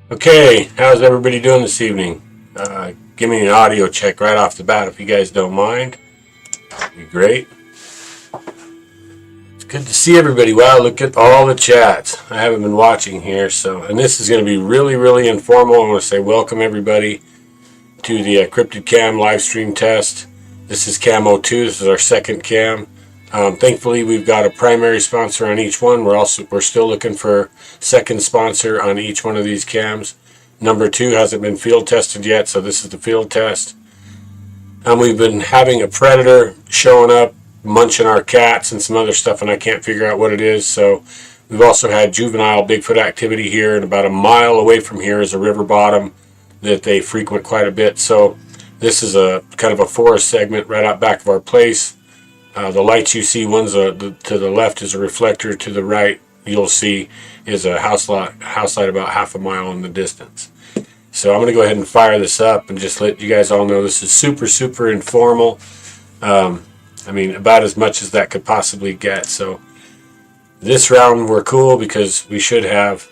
Okay, how's everybody doing this evening? Give me an audio check right off the bat if you guys don't mind. That'd be great. It's good to see everybody. Wow, look at all the chats. I haven't been watching here, and this is going to be really informal. I want to say welcome everybody to the CRYPTID cam live stream test. This is cam 02. This is our second cam. Thankfully, we've got a primary sponsor on each one. We're still looking for second sponsor on each one of these cams. Number 2 hasn't been field tested yet, so this is the field test. We've been having a predator showing up, munching our cats and some other stuff, and I can't figure out what it is. So we've also had juvenile Bigfoot activity here, and about a mile away from here is a river bottom that they frequent quite a bit. So this is a kind of a forest segment right out back of our place. The lights you see, one's to the left is a reflector, to the right you'll see is a house light about half a mile in the distance. So I'm going to go ahead and fire this up and just let you guys all know this is super informal. I mean, about as much as that could possibly get. So this round we're cool because we should have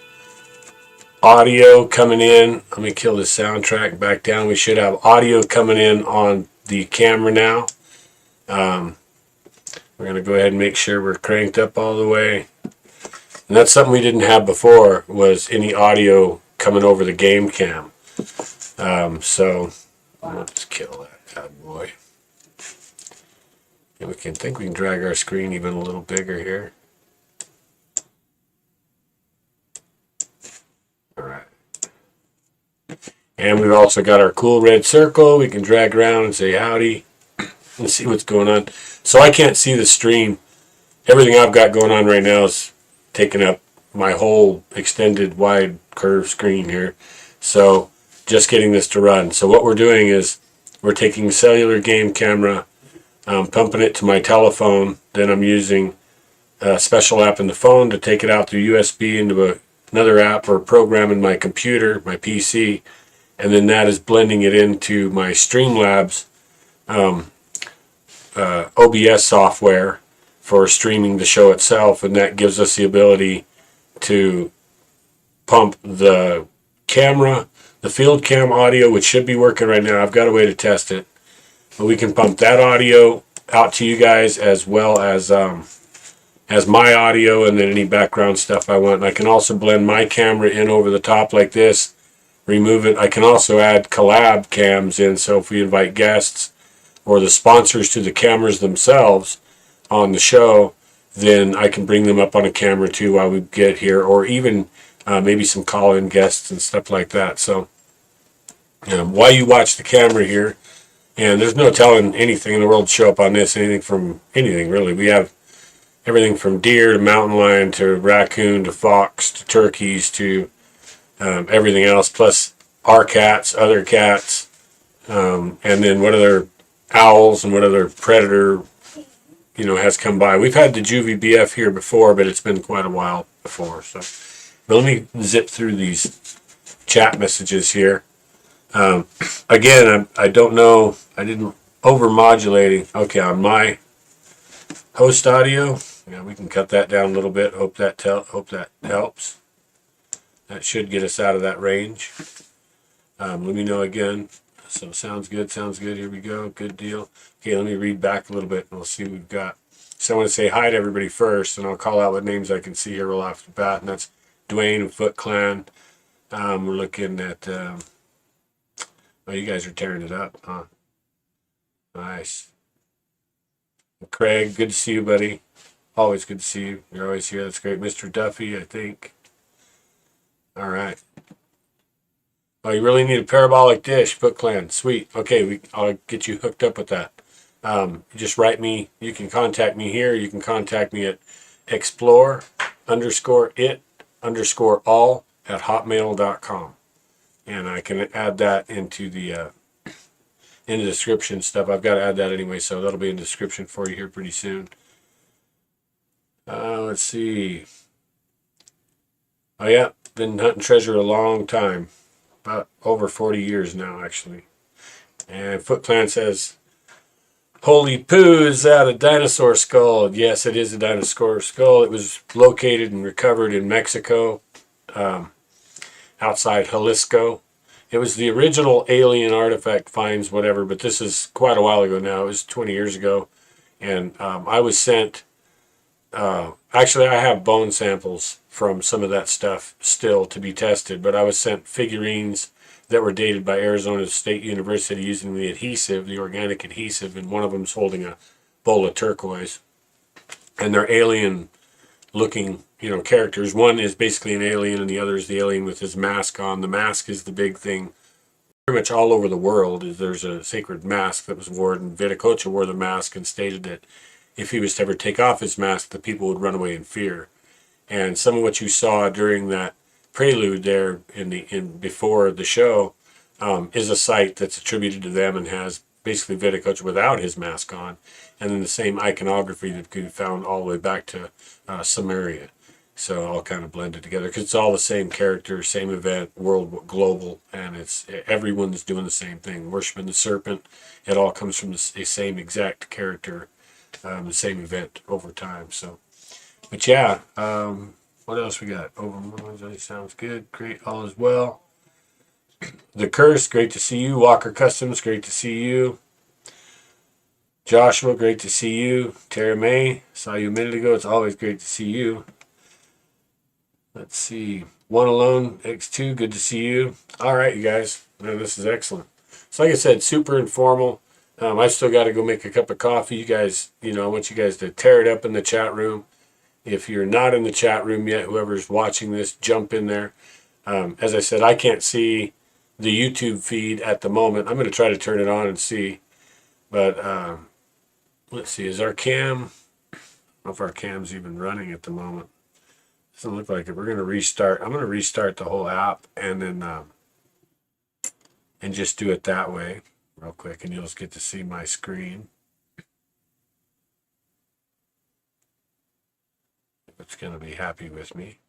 audio coming in. Let me kill this soundtrack back down. We should have audio coming in on the camera now. We're going to go ahead and make sure we're cranked up all the way. And that's something we didn't have before, was any audio coming over the game cam. So let's kill that bad boy. And we can drag our screen even a little bigger here. All right. And we've also got our cool red circle. We can drag around and say howdy and see what's going on. So I can't see the stream. Everything I've got going on right now is taking up my whole extended wide curved screen here. So just getting this to run. So what we're doing is we're taking a cellular game camera, pumping it to my telephone. Then I'm using a special app in the phone to take it out through USB into another app or program in my computer, my PC. And then that is blending it into my Streamlabs OBS software for streaming the show itself, and that gives us the ability to pump the camera, the field cam audio, which should be working right now. I've got a way to test it, but we can pump that audio out to you guys as well as my audio, and then any background stuff I want. And I can also blend my camera in over the top like this, remove it. I can also add collab cams in, so if we invite guests or the sponsors to the cameras themselves on the show, then I can bring them up on a camera too while we get here, or even maybe some call-in guests and stuff like that. So while you watch the camera here, and there's no telling anything in the world to show up on this, anything really. We have everything from deer to mountain lion to raccoon to fox to turkeys to everything else, plus our cats, other cats, and then what other owls and what other predator has come by. We've had the juvie BF here before, but it's been quite a while before. So, but let me zip through these chat messages here. Again, I don't know. I didn't over-modulating. Okay, on my host audio, we can cut that down a little bit. Hope that helps. That should get us out of that range. Let me know again. So sounds good. Here we go. Good deal. Okay, let me read back a little bit and we'll see what we've got. So I want to say hi to everybody first, and I'll call out what names I can see here real off the bat, and that's Dwayne and Foot Clan. We're looking at, oh, you guys are tearing it up, huh? Nice. Craig, good to see you, buddy. Always good to see you. You're always here. That's great. Mr. Duffy, I think. All right. Oh, you really need a parabolic dish, Foot Clan. Sweet. Okay, I'll get you hooked up with that. Just write me. You can contact me here. You can contact me at explore_it_all@hotmail.com, and I can add that into the description stuff. I've got to add that anyway, so that'll be in the description for you here pretty soon. Let's see. Oh yeah, been hunting treasure a long time. About over 40 years now, actually. And Foot Clan says, holy poo, is that a dinosaur skull? Yes, it is a dinosaur skull. It was located and recovered in Mexico. outside Jalisco. It was the original alien artifact finds, whatever, but this is quite a while ago now. It was 20 years ago. And I was sent, actually, I have bone samples from some of that stuff still to be tested, but I was sent figurines that were dated by Arizona State University using the adhesive, the organic adhesive, and one of them's holding a bowl of turquoise. And they're alien looking, characters. One is basically an alien, and the other is the alien with his mask on. The mask is the big thing. Pretty much all over the world, there's a sacred mask that was worn, and Viticocha wore the mask and stated that if he was to ever take off his mask, the people would run away in fear. And some of what you saw during that prelude there before the show is a site that's attributed to them and has basically Viticocha without his mask on, and then the same iconography that could be found all the way back to Samaria. So all kind of blended together because it's all the same character, same event, world, global, and it's everyone's doing the same thing, worshiping the serpent. It all comes from the same exact character, the same event over time. So, but yeah, what else we got? Over sounds good. Great, all is well. The Curse, great to see you. Walker Customs, great to see you. Joshua, great to see you. Tara May, saw you a minute ago. It's always great to see you. Let's see. One Alone, X2, good to see you. All right, you guys. Man, this is excellent. So like I said, super informal. I've still got to go make a cup of coffee. You guys, I want you guys to tear it up in the chat room. If you're not in the chat room yet, whoever's watching this, jump in there. As I said, I can't see the YouTube feed at the moment. I'm going to try to turn it on and see. But let's see. Is our cam? I don't know if our cam's even running at the moment. Doesn't look like it. We're going to restart. I'm going to restart the whole app and then and just do it that way real quick, and you'll just get to see my screen. It's going to be happy with me.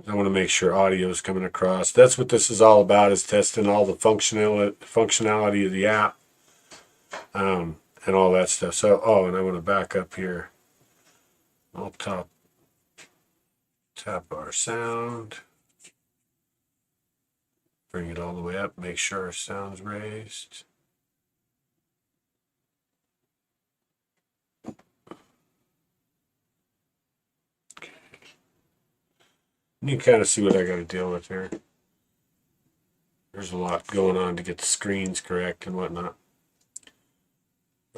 I want to make sure audio is coming across. That's what this is all about, is testing all the functionality of the app. And all that stuff. So, and I want to back up here. I'll tap our sound. Bring it all the way up. Make sure our sound's raised. Okay. You can kind of see what I got to deal with here. There's a lot going on to get the screens correct and whatnot.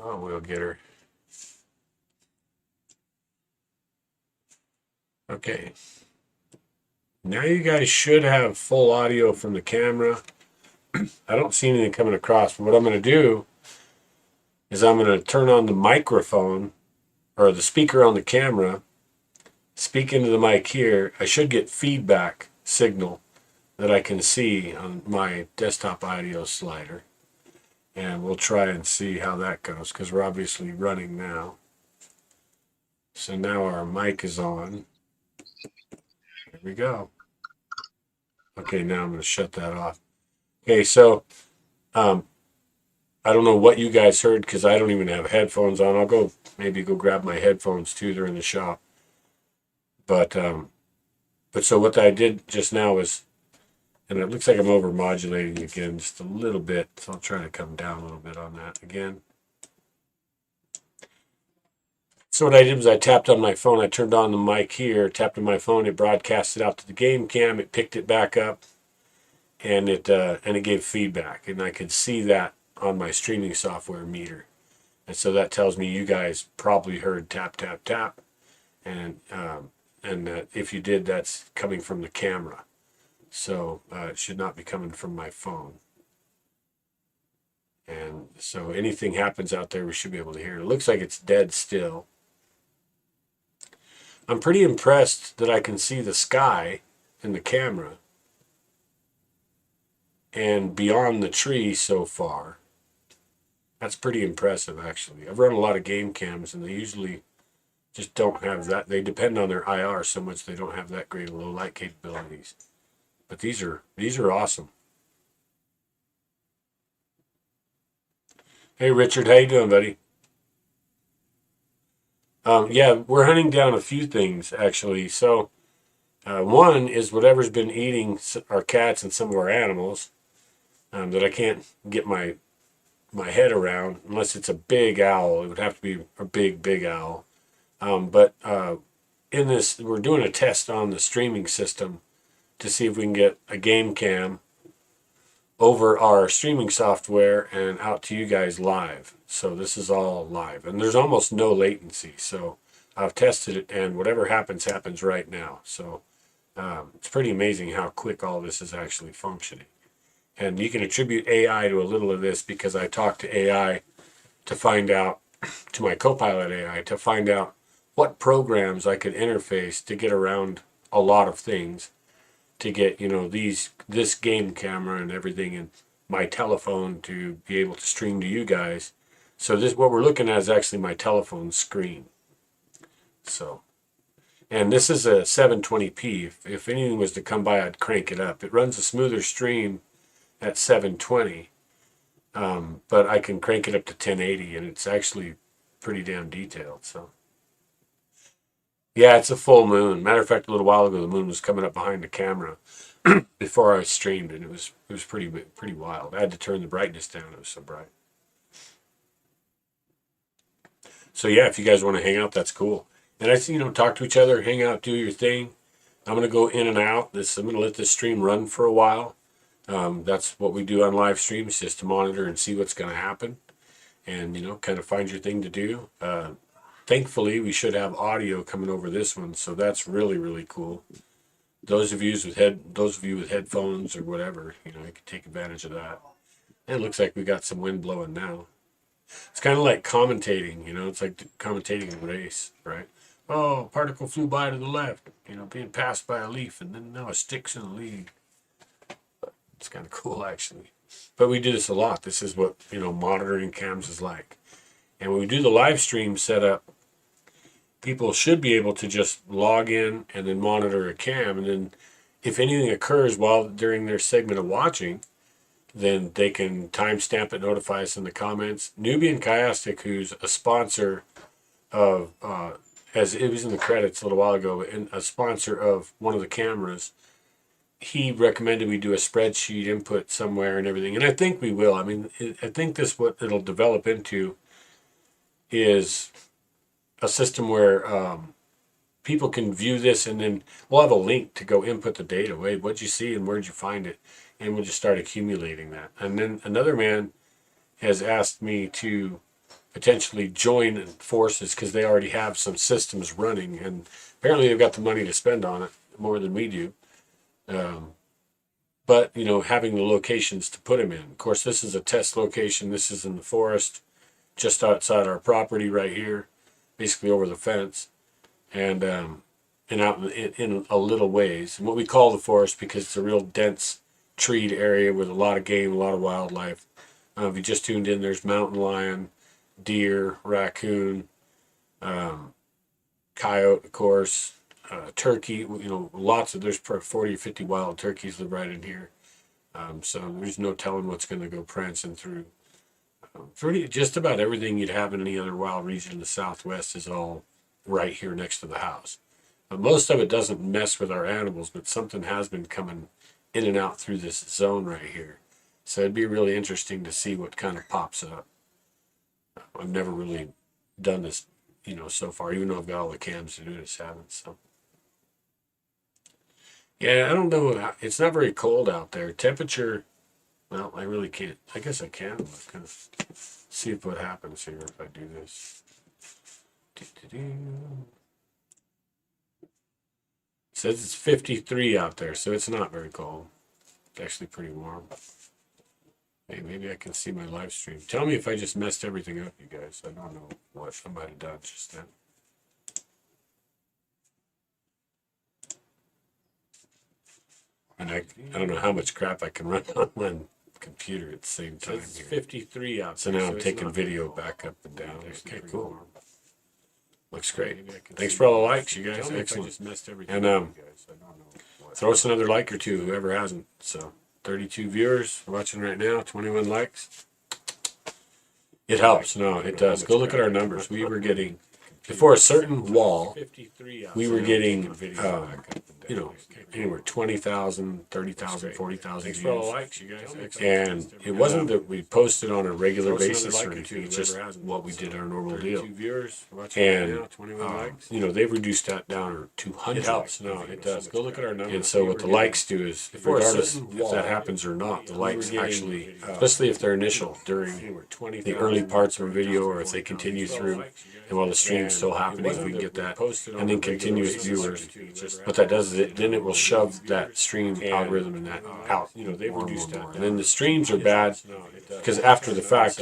Oh, we'll get her. Okay. Now you guys should have full audio from the camera. I don't see anything coming across, but what I'm going to do is I'm going to turn on the microphone or the speaker on the camera, speak into the mic here. I should get feedback signal that I can see on my desktop audio slider. And we'll try and see how that goes because we're obviously running now. So now our mic is on. There we go. Okay, now I'm going to shut that off. Okay, so I don't know what you guys heard because I don't even have headphones on. I'll maybe go grab my headphones too. They're in the shop. But so what I did just now was, and it looks like I'm over modulating again just a little bit. So I'll try to come down a little bit on that again. So what I did was I tapped on my phone. I turned on the mic here, tapped on my phone. It broadcasted out to the game cam. It picked it back up, and it gave feedback. And I could see that on my streaming software meter. And so that tells me you guys probably heard tap, tap, tap. And if you did, that's coming from the camera. So it should not be coming from my phone. And so anything happens out there, we should be able to hear. It looks like it's dead still. I'm pretty impressed that I can see the sky in the camera and beyond the tree so far. That's pretty impressive, actually. I've run a lot of game cams, and they usually just don't have that. They depend on their IR so much they don't have that great low light capabilities. But these are awesome. Hey Richard, how you doing, buddy? Yeah, we're hunting down a few things actually. So one is whatever's been eating our cats and some of our animals that I can't get my head around unless it's a big owl. It would have to be a big owl. But in this, we're doing a test on the streaming system to see if we can get a game cam over our streaming software and out to you guys live. So this is all live, and there's almost no latency. So I've tested it, and whatever happens happens right now. So it's pretty amazing how quick all this is actually functioning. And you can attribute AI to a little of this because I talked to AI to find out, to my Copilot AI, to find out what programs I could interface to get around a lot of things, to get, you know, this game camera and everything and my telephone to be able to stream to you guys. So this, what we're looking at is actually my telephone screen. So, and this is a 720p. If anything was to come by, I'd crank it up. It runs a smoother stream at 720, but I can crank it up to 1080, and it's actually pretty damn detailed. So, yeah, it's a full moon. Matter of fact, a little while ago, the moon was coming up behind the camera before I streamed, and it was pretty wild. I had to turn the brightness down; it was so bright. So yeah, if you guys want to hang out, that's cool. And I see, talk to each other, hang out, do your thing. I'm gonna go in and out. I'm gonna let this stream run for a while. That's what we do on live streams, just to monitor and see what's gonna happen, and kind of find your thing to do. Thankfully, we should have audio coming over this one, so that's really cool. Those of you with headphones or whatever, you can take advantage of that. And it looks like we got some wind blowing now. It's kind of like commentating, it's like commentating a race, right? Oh, a particle flew by to the left, being passed by a leaf, and then now a stick's in the lead. It's kind of cool, actually. But we do this a lot. This is what, monitoring cams is like. And when we do the live stream setup, people should be able to just log in and then monitor a cam. And then if anything occurs during their segment of watching, then they can timestamp it, notify us in the comments. Nubian Chiastic, who's a sponsor of, as it was in the credits a little while ago, and a sponsor of one of the cameras, he recommended we do a spreadsheet input somewhere and everything. And I think we will. I mean, I think what it'll develop into is a system where people can view this, and then we'll have a link to go input the data. Wait, what'd you see and where'd you find it? And we'll just start accumulating that. And then another man has asked me to potentially join forces because they already have some systems running, and apparently they've got the money to spend on it more than we do. But having the locations to put them in. Of course, this is a test location. This is in the forest, just outside our property right here, basically over the fence, and out in a little ways. And what we call the forest because it's a real dense treed area with a lot of game, a lot of wildlife. If you just tuned in, there's mountain lion, deer, raccoon, coyote, of course, turkey. There's 40 or 50 wild turkeys live right in here. So there's no telling what's going to go prancing through. Just about everything you'd have in any other wild region in the Southwest is all right here next to the house. Most of it doesn't mess with our animals, but something has been coming in and out through this zone right here. So it'd be really interesting to see what kind of pops up. I've never really done this, so far, even though I've got all the cams to do this, haven't. So yeah, I don't know. It's not very cold out there. Temperature, well, I really can't. I guess I can look and see what happens here if I do this. It says it's 53 out there, so it's not very cold. It's actually pretty warm. Hey, maybe I can see my live stream. Tell me if I just messed everything up, you guys. I don't know what I might have done just then. And I don't know how much crap I can run on one computer at the same time. It's 53 out. So now I'm taking video back up and down. Okay, cool. Looks great. Thanks for all the likes, you guys. Excellent. And throw us another like or two, whoever hasn't. So 32 viewers watching right now, 21 likes. It helps. No, it does. Go look at our numbers. We were getting before a certain wall, we were getting, anywhere 20,000, 30,000, 40,000 views. Thanks for all the likes, you guys. And it wasn't that we posted on a regular basis or anything. It's just what we did our normal deal. And, they've reduced that down to 200. It helps. No, it does. Go look at our numbers. And so what the likes do is, regardless if that happens or not, the likes actually, especially if they're initial during the early parts of a video or if they continue through, and while the stream's still happening, we can get that, and then continuous viewers. What that does is then it will shove that stream algorithm and that out. They've reduced that. And then the streams are bad because after the fact,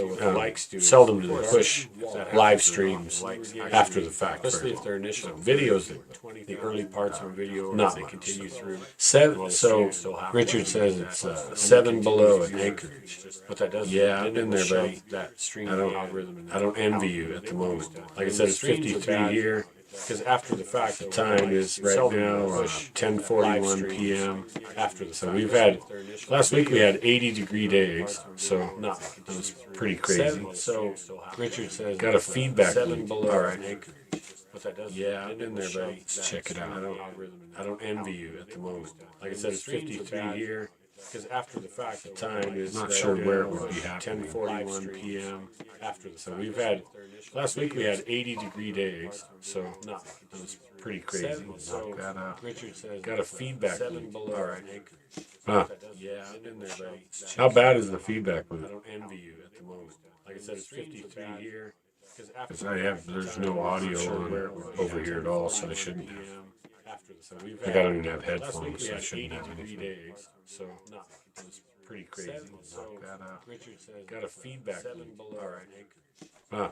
seldom do they push live streams after the fact. Especially if they're initial videos, the early parts of a video, not they continue through. So Richard says it's 7 below at Anchorage. What that does? Yeah, I've been there, buddy. I don't envy you at the moment. Like I said, it's 53 here. Because after the fact, the time is right now 10:41 p.m. So we've had, last week we had 80-degree days, so that was pretty crazy. So Richard says, got a feedback loop. All right. Yeah, I've been there, buddy. Check it out. I don't envy you at the moment. Like I said, it's 53 here. Because after the fact, the time is not sure where it would be happening. 10:41 p.m. So we've had, last week we had 80-degree days, so that was pretty crazy. So Richard says, got a feedback loop. All right. Huh. Yeah, I've been there, buddy. How bad is the feedback loop? I don't envy you at the moment. Like I said, it's 53 here. Because there's no audio over here at all, so I shouldn't have. I don't even have headphones, so I shouldn't have anything. So it was pretty crazy. Got a feedback loop. All right. Huh.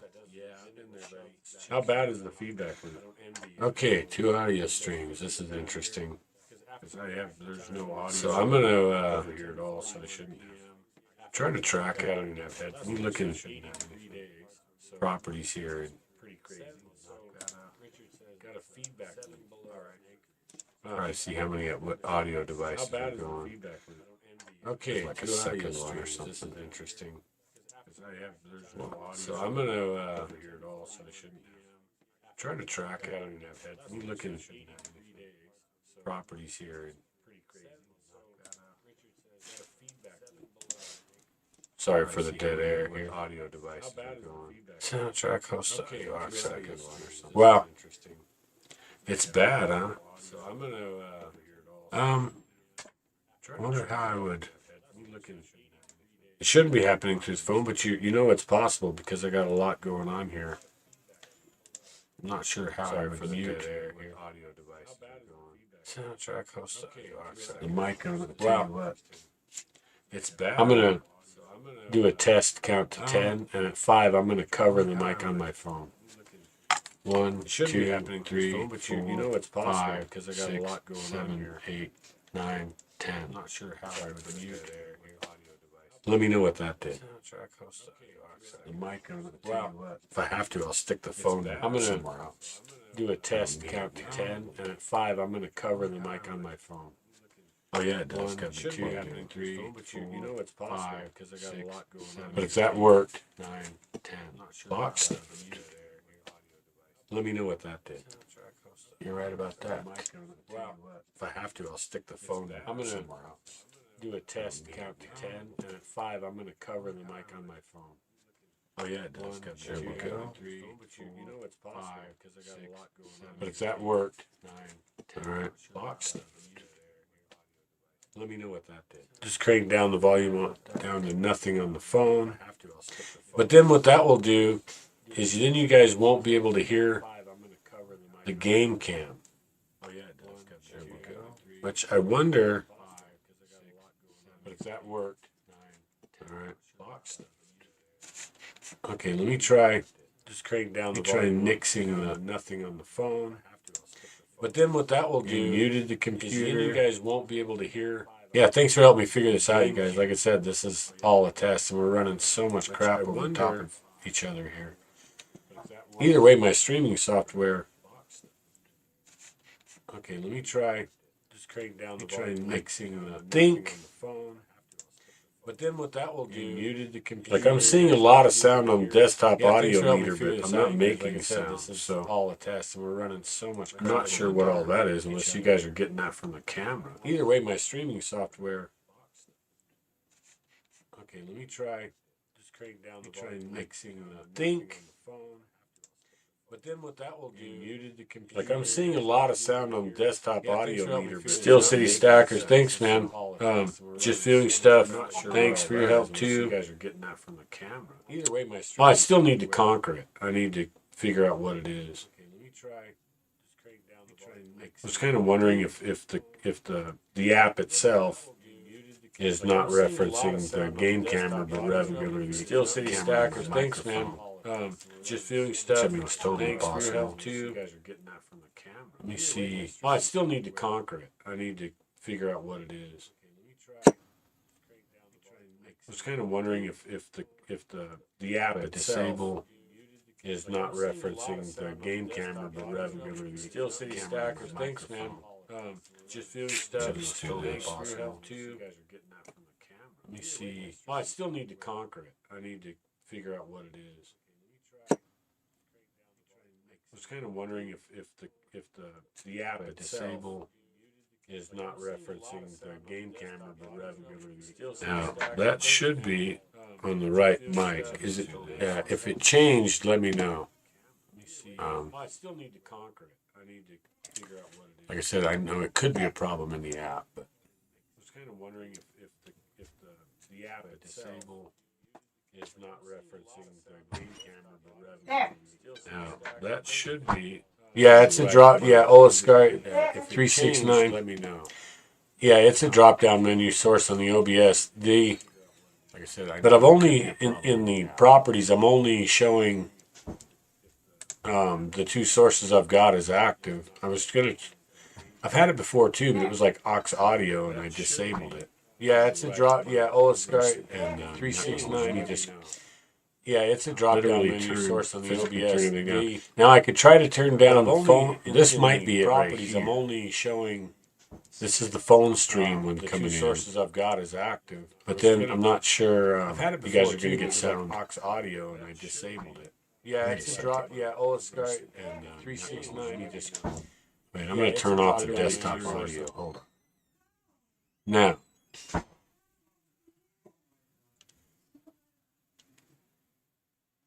How bad is the feedback loop? Okay, 2 audio streams. This is interesting. There's no audio. So I'm gonna over here at all, so I shouldn't have. Try to track it. I don't even have headphones. I'm looking at properties here. And got a feedback loop. Try to see how many what audio devices are going. Okay, like a second one or something. This is interesting. So I'm gonna try to track it. I don't even have headphones. I'm looking at properties here. And sorry for the dead air here. Audio devices are going. Soundtrack host audio oxide. Wow, it's bad, huh? So I'm gonna I wonder how I would. It shouldn't be happening through his phone, but you know it's possible because I got a lot going on here. I'm not sure how I would mute audio device. Soundtrack host audio oxide. The mic on it. Wow, it's bad. I'm gonna do a test count to 10, and at 5 I'm gonna cover the mic on my phone. 1, 2, 3, 4, you know it's possible 5, because I got 6, a lot going 7, on here. 8, 9, 10. I'm not sure how I would mute it. Let me know what that did. The mic on it. Wow. If I have to, I'll stick the phone down. I'm gonna do a test count to 10, and at 5 I'm gonna cover the mic on my phone. Oh yeah, it does. Got the 2, 3, 4, you know it's possible 5, because I got 6, a lot going on. But if that worked, 9, 10. Locked. Let me know what that did. You're right about that. Wow. If I have to, I'll stick the phone down. I'm going to do a test count to 10, and at 5, I'm going to cover the mic on my phone. Oh, yeah, it does. There we go. 3, 4, you know it's possible 5, because I got a lot going on. But if that worked, 9, 10. All right. Locked. Let me know what that did. Just crank down the volume down to nothing on the phone. But then what that will do is then you guys won't be able to hear the game cam. Oh yeah, it does. There we go. Which I wonder, but if that worked. All right. Okay, let me try. Just crank down the volume. Try nixing the nothing on the phone. But then what that will do, muted the computer. Then you guys won't be able to hear. Yeah, thanks for helping me figure this out, you guys. Like I said, this is all a test, and we're running so much crap over top of each other here. Either way, my streaming software. Okay, let me try. Just crank down the volume. Mixing the think. But then what that will do, muted the computer. Like I'm seeing a lot of sound on the desktop audio meter, but I'm not making sound. This is so all a test, and we're running so much. I'm not sure what all that is, unless you guys are getting that from the camera. Either way, my streaming software. Okay, let me try. Just crank down the volume. Mixing the think. But then what that will do, muted the computer. Like I'm seeing a lot of sound on the desktop audio meter. But Steel City Stackers, thanks, man. Just viewing stuff. Thanks for your help too. You guys are getting that from the camera. Either way, my. Well, I still need to conquer it. I need to figure out what it is. Okay, let me try. Just crank down the volume. I was kind of wondering if the app itself is not referencing the game camera, but rather the Steel City Stackers, thanks, man. Just viewing stuff. I mean, it's totally thanks possible. For your help too. You guys are getting that from the camera. Let me see. Well, I still need to conquer it. I need to figure out what it is. I was kind of wondering if the app itself is not referencing the game camera, but rather the Steel City Stackers, thanks, man. Just viewing stuff. Thanks for your help too. You guys are getting that from the camera. Let me see. Well, I still need to conquer it. I need to figure out what it is. I was kind of wondering if the app itself is not referencing the game camera, but rather the. Now that should be on the right mic. Is it? If it changed, let me know. I still need to conquer it. I need to figure out what it is. Like I said, I know it could be a problem in the app, but I was kind of wondering if the app itself is not referencing the game camera, but rather. Now that should be. Yeah, it's a drop. Yeah, Oscar 369. Let me know. Yeah, it's a drop-down menu source on the OBS. Like I said, but I've only in the properties. I'm only showing the two sources I've got as active. I've had it before too, but it was like aux audio, and I disabled it. Yeah, it's a drop. Yeah, Oscar and 369. You just. Yeah, it's a drop-down menu source on the OBS. Now I could try to turn down the phone. This might be it right here. I'm only showing. This is the phone stream when coming in. The two sources I've got is active. But then I'm not sure. I've had it before. You guys are going to get sound. Aux audio, and I disabled it. Yeah, it's a drop. Yeah, Oscar and 369. You just. Wait, I'm going to turn off the desktop audio. Hold on. Now.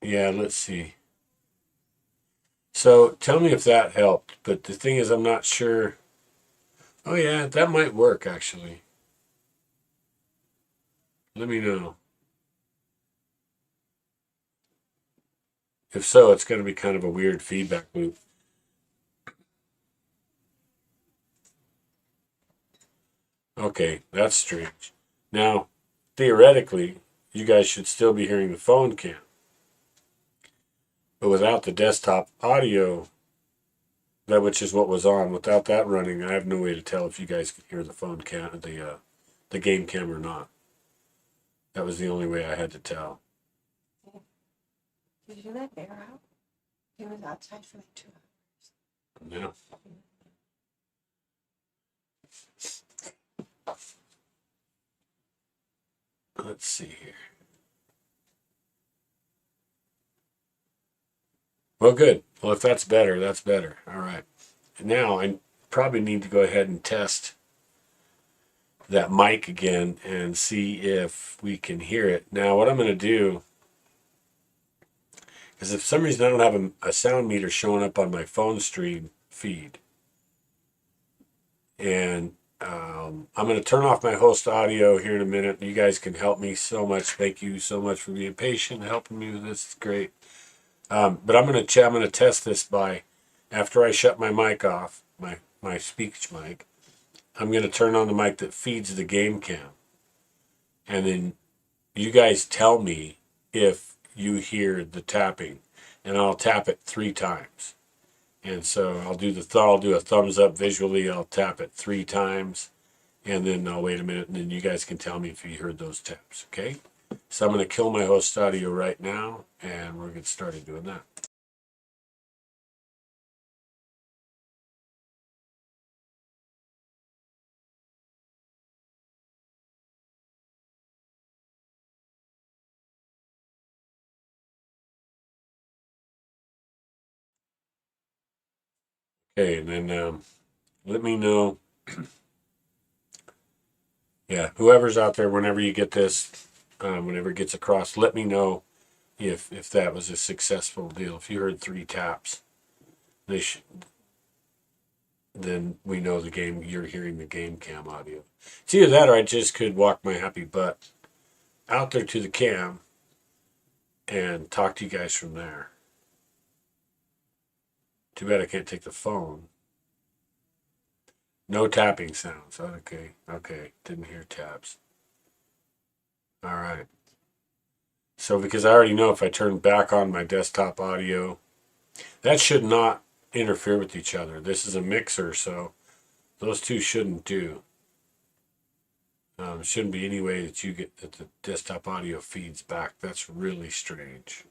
Yeah, let's see. So tell me if that helped. But the thing is, I'm not sure. Oh, yeah, that might work, actually. Let me know. If so, it's going to be kind of a weird feedback loop. Okay, that's strange. Now, theoretically, you guys should still be hearing the phone cam. But without the desktop audio, which is what was on, without that running, I have no way to tell if you guys can hear the phone cam, the game cam or not. That was the only way I had to tell. Did you let Bear out? He was outside for like 2 hours. Yeah. Let's see here. Well, good. Well, if that's better, that's better. All right. Now I probably need to go ahead and test that mic again and see if we can hear it. Now, what I'm going to do is if for some reason I don't have a sound meter showing up on my phone stream feed, and I'm going to turn off my host audio here in a minute. You guys can help me so much. Thank you so much for being patient, helping me with this. It's great. But I'm going to test this by, after I shut my mic off, my speech mic, I'm going to turn on the mic that feeds the game cam. And then you guys tell me if you hear the tapping, and I'll tap it 3 times. And so I'll do a thumbs up visually. I'll tap it 3 times, and then I'll wait a minute, and then you guys can tell me if you heard those taps. Okay? So I'm going to kill my host audio right now, and we're going to get started doing that. Okay, and then let me know. Yeah, whoever's out there, whenever you get this, whenever it gets across, let me know if that was a successful deal. If you heard 3 taps, they then we know the game. You're hearing the game cam audio. It's either that, or I just could walk my happy butt out there to the cam and talk to you guys from there. Too bad I can't take the phone. No tapping sounds. Okay, okay. Didn't hear taps. All right. So because I already know if I turn back on my desktop audio, that should not interfere with each other. This is a mixer, so those two shouldn't do. It shouldn't be any way that you get that the desktop audio feeds back. That's really strange.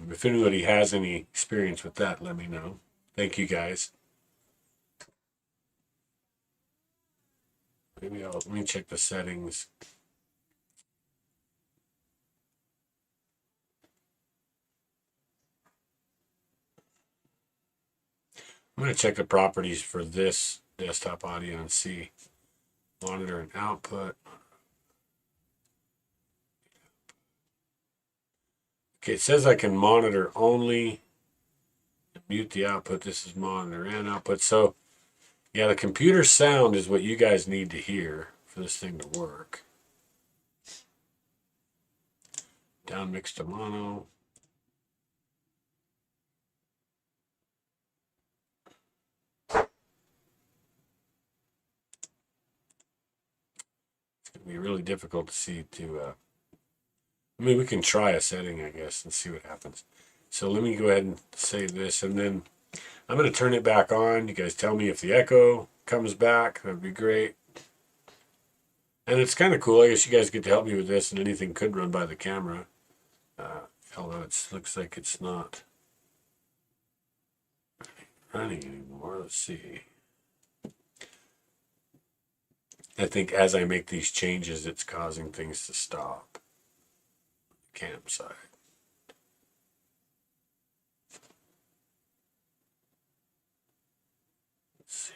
If anybody has any experience with that, let me know. Thank you guys. Let me check the settings. I'm going to check the properties for this desktop audio and see monitor and output. Okay, it says I can monitor only, mute the output. This is monitor and output. So yeah, the computer sound is what you guys need to hear for this thing to work. Down mix to mono. It's going to be really difficult to see I mean, we can try a setting, I guess, and see what happens. So let me go ahead and save this, and then I'm going to turn it back on. You guys tell me if the echo comes back. That would be great. And it's kind of cool. I guess you guys get to help me with this, and anything could run by the camera. Although it looks like it's not running anymore. Let's see. I think as I make these changes, it's causing things to stop. Campsite. Let's see.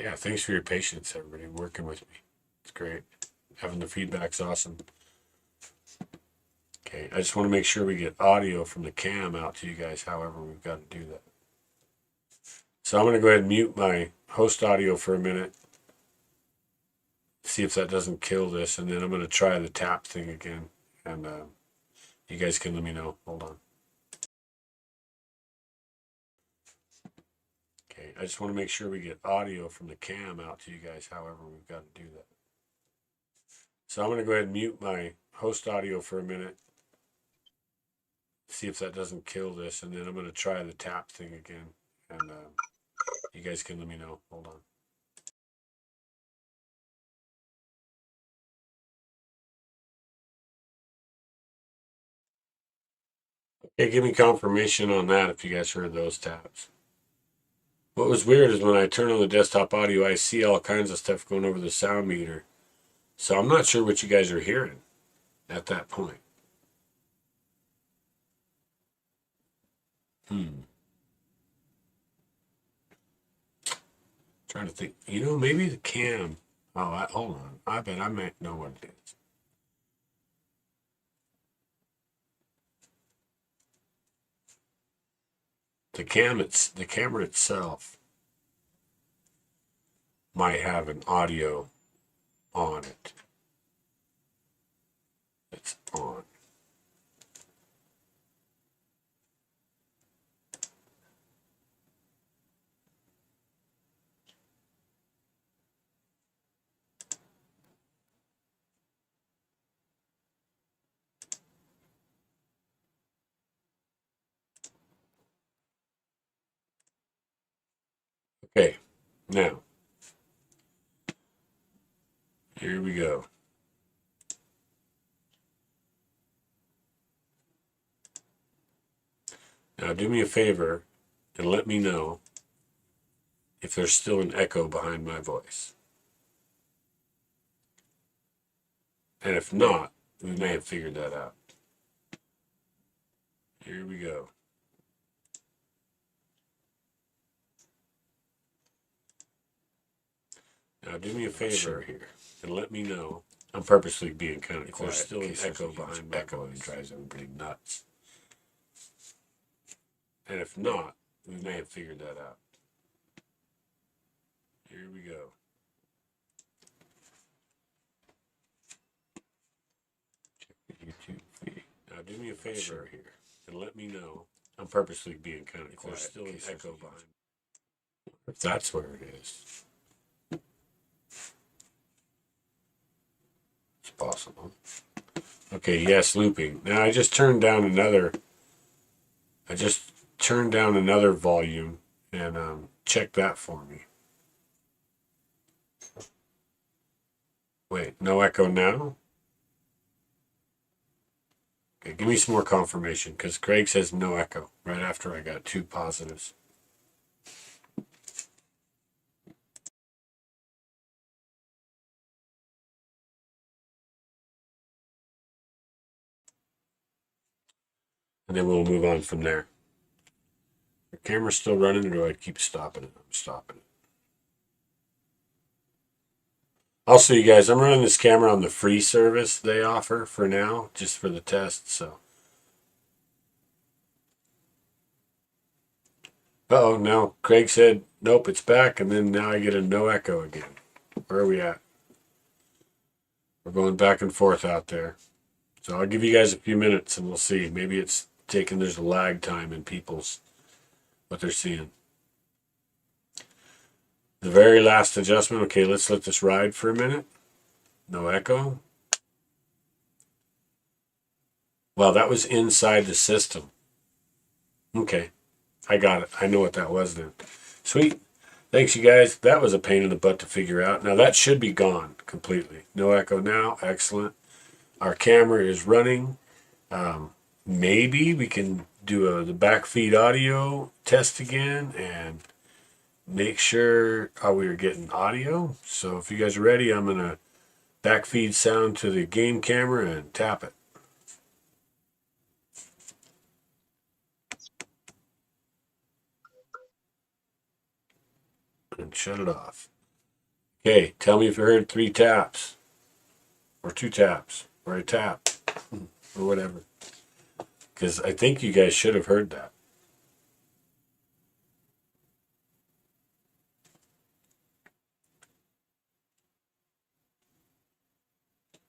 Yeah, thanks for your patience, everybody, working with me. It's great. Having the feedback's awesome. Okay, I just want to make sure we get audio from the cam out to you guys, however we've got to do that. So I'm going to go ahead and mute my host audio for a minute, see if that doesn't kill this, and then I'm going to try the tap thing again, and you guys can let me know. Hold on. Okay, I just want to make sure we get audio from the cam out to you guys, however we've got to do that. So I'm going to go ahead and mute my host audio for a minute, see if that doesn't kill this, and then I'm going to try the tap thing again, and you guys can let me know. Hold on. Okay, give me confirmation on that if you guys heard those taps. What was weird is when I turn on the desktop audio, I see all kinds of stuff going over the sound meter. So I'm not sure what you guys are hearing at that point. Trying to think. Maybe the cam. Oh, hold on. I bet I might know what it is. The camera itself might have an audio on it. It's on. Okay, now Here we go. Now do me a favor and let me know if there's still an echo behind my voice. And if not, we may have figured that out. Here we go. Now do me a favor here and let me know. I'm purposely being kind of quiet. There's still an echo behind my voice. It drives everybody nuts. And if not, we may have figured that out. Here we go. Check the YouTube feed. Now do me a favor here and let me know. I'm purposely being kind of quiet. There's still an echo behind. If that's where it is. It's possible. Okay, yes, looping. Now I just turned down another volume and check that for me. Wait, no echo now? Okay, give me some more confirmation because Craig says no echo right after I got 2 positives. And then we'll move on from there. The camera's still running, or do I keep stopping it? I'm stopping it. Also, you guys, I'm running this camera on the free service they offer for now, just for the test, so. Uh-oh, now Craig said, nope, it's back, and then now I get a no echo again. Where are we at? We're going back and forth out there. So I'll give you guys a few minutes and we'll see. Maybe it's taking, there's a lag time in people's, what they're seeing. The very last adjustment. Okay, let's let this ride for a minute. No echo. Well, that was inside the system. Okay, I got it. I know what that was then. Sweet. Thanks, you guys. That was a pain in the butt to figure out. Now that should be gone completely. No echo now. Excellent. Our camera is running. Maybe we can do the back feed audio test again and make sure we are getting audio. So if you guys are ready, I'm going to back feed sound to the game camera and tap it. And shut it off. Okay, tell me if you heard 3 taps or 2 taps or a tap or whatever. Because I think you guys should have heard that.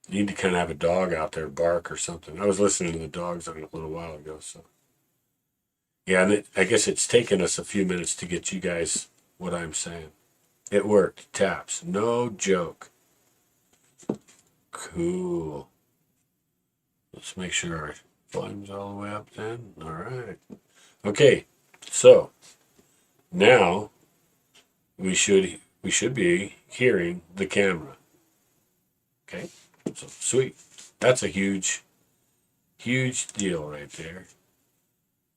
You need to kind of have a dog out there bark or something. I was listening to the dogs a little while ago, so. Yeah, and I guess it's taken us a few minutes to get you guys what I'm saying. It worked. Taps. No joke. Cool. Let's make sure our volume's all the way up then. All right. Okay. So now we should be hearing the camera. Okay. So sweet. That's a huge deal right there.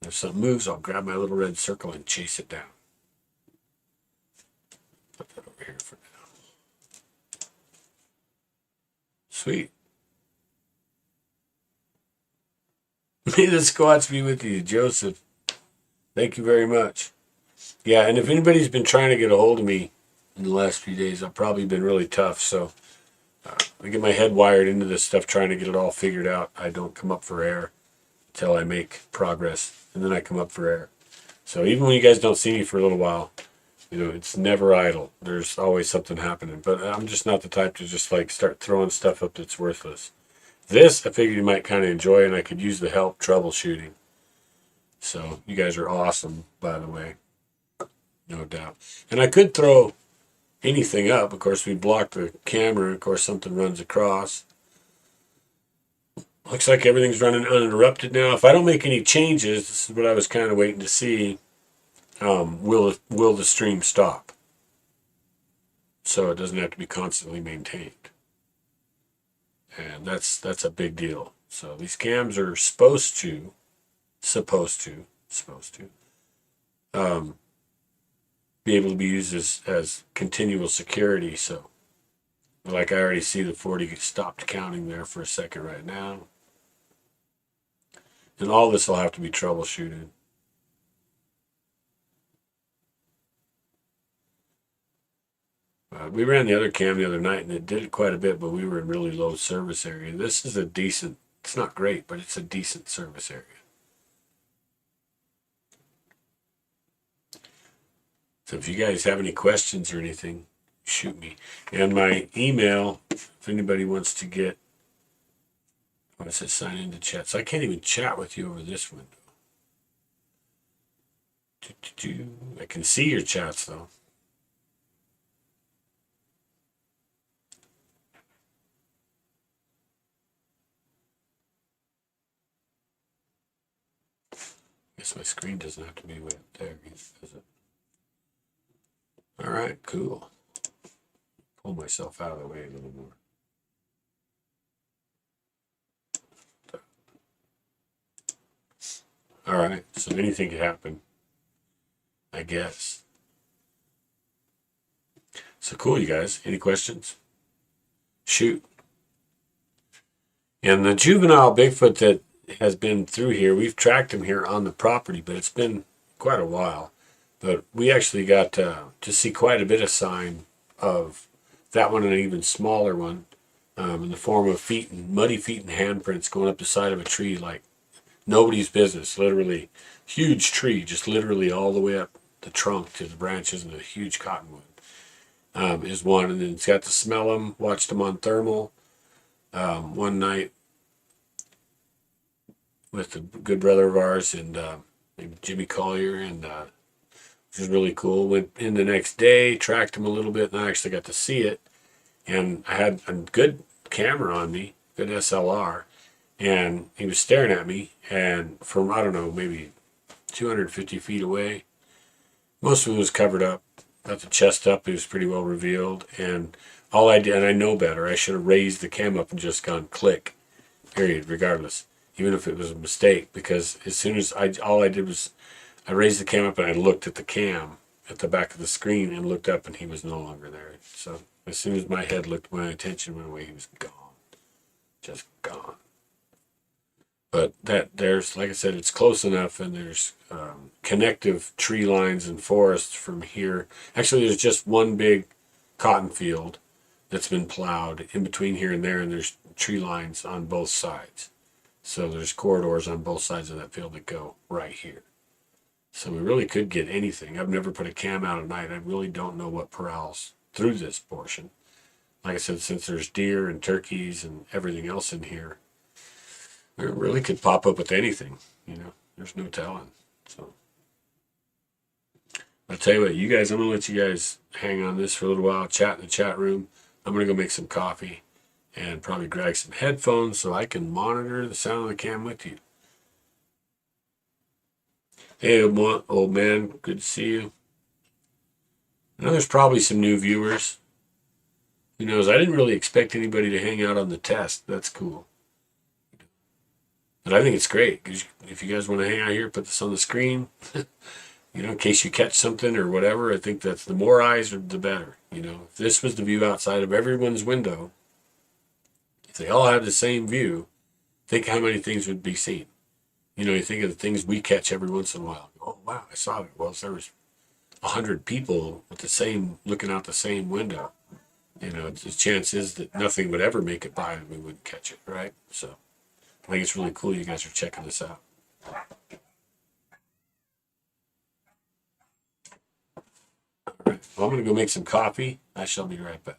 If something moves, I'll grab my little red circle and chase it down. Put that over here for now. Sweet. May the squats be with you, Joseph. Thank you very much. Yeah, and if anybody's been trying to get a hold of me in the last few days, I've probably been really tough. So I get my head wired into this stuff, trying to get it all figured out. I don't come up for air until I make progress, and then I come up for air. So even when you guys don't see me for a little while, you know, it's never idle. There's always something happening. But I'm just not the type to just like start throwing stuff up that's worthless. This, I figured you might kind of enjoy, and I could use the help troubleshooting. So you guys are awesome, by the way. No doubt. And I could throw anything up. Of course, we block the camera. Of course, something runs across. Looks like everything's running uninterrupted now. If I don't make any changes, this is what I was kind of waiting to see. Will the stream stop? So it doesn't have to be constantly maintained. and that's a big deal. So these cams are supposed to um, be able to be used as continual security. So, like, I already see the 40 stopped counting there for a second right now, and all this will have to be troubleshooted. We ran the other cam the other night, and it did it quite a bit, but we were in really low service area. This is a decent. It's not great, but it's a decent service area. So if you guys have any questions or anything, shoot me. And my email, if anybody wants to get, what does it, sign into chat? So I can't even chat with you over this window. I can see your chats though. I guess my screen doesn't have to be way up there, does it? All right, cool. Pull myself out of the way a little more. All right, so anything could happen, I guess. So cool, you guys. Any questions? Shoot. And the juvenile Bigfoot that has been through here, we've tracked him here on the property, but it's been quite a while. But we actually got to see quite a bit of sign of that one and an even smaller one in the form of feet and muddy feet and handprints going up the side of a tree like nobody's business. Literally, huge tree, just literally all the way up the trunk to the branches and a huge cottonwood is one. And then it's got to smell them, watched them on thermal one night with a good brother of ours and named Jimmy Collier, and which was really cool. Went in the next day, tracked him a little bit, and I actually got to see it. And I had a good camera on me, good SLR, and he was staring at me. And from, I don't know, maybe 250 feet away, most of it was covered up. Got the chest up, it was pretty well revealed. And all I did, and I know better, I should have raised the cam up and just gone click, period, regardless, even if it was a mistake, because as soon as all I did was I raised the cam up and I looked at the cam at the back of the screen and looked up and he was no longer there. So as soon as my head looked, my attention went away, he was gone. Just gone. But there's, like I said, it's close enough, and there's connective tree lines and forests from here. Actually, there's just one big cotton field that's been plowed in between here and there, and there's tree lines on both sides. So there's corridors on both sides of that field that go right here. So we really could get anything. I've never put a cam out at night. I really don't know what prowls through this portion. Like I said, since there's deer and turkeys and everything else in here, it really could pop up with anything. There's no telling. So I'll tell you what, you guys, I'm going to let you guys hang on this for a little while, chat in the chat room. I'm going to go make some coffee and probably grab some headphones so I can monitor the sound of the cam with you. Hey, old man, good to see you. I know there's probably some new viewers. Who knows? I didn't really expect anybody to hang out on the test. That's cool. But I think it's great, because if you guys want to hang out here, put this on the screen, in case you catch something or whatever. I think that's the more eyes, the better. If this was the view outside of everyone's window, if they all had the same view, think how many things would be seen. You think of the things we catch every once in a while. Oh, wow, I saw it. Well, if there was 100 people with the same, looking out the same window, the chance is that nothing would ever make it by and we wouldn't catch it, right? So I think it's really cool you guys are checking this out. All right, well, I'm going to go make some coffee. I shall be right back.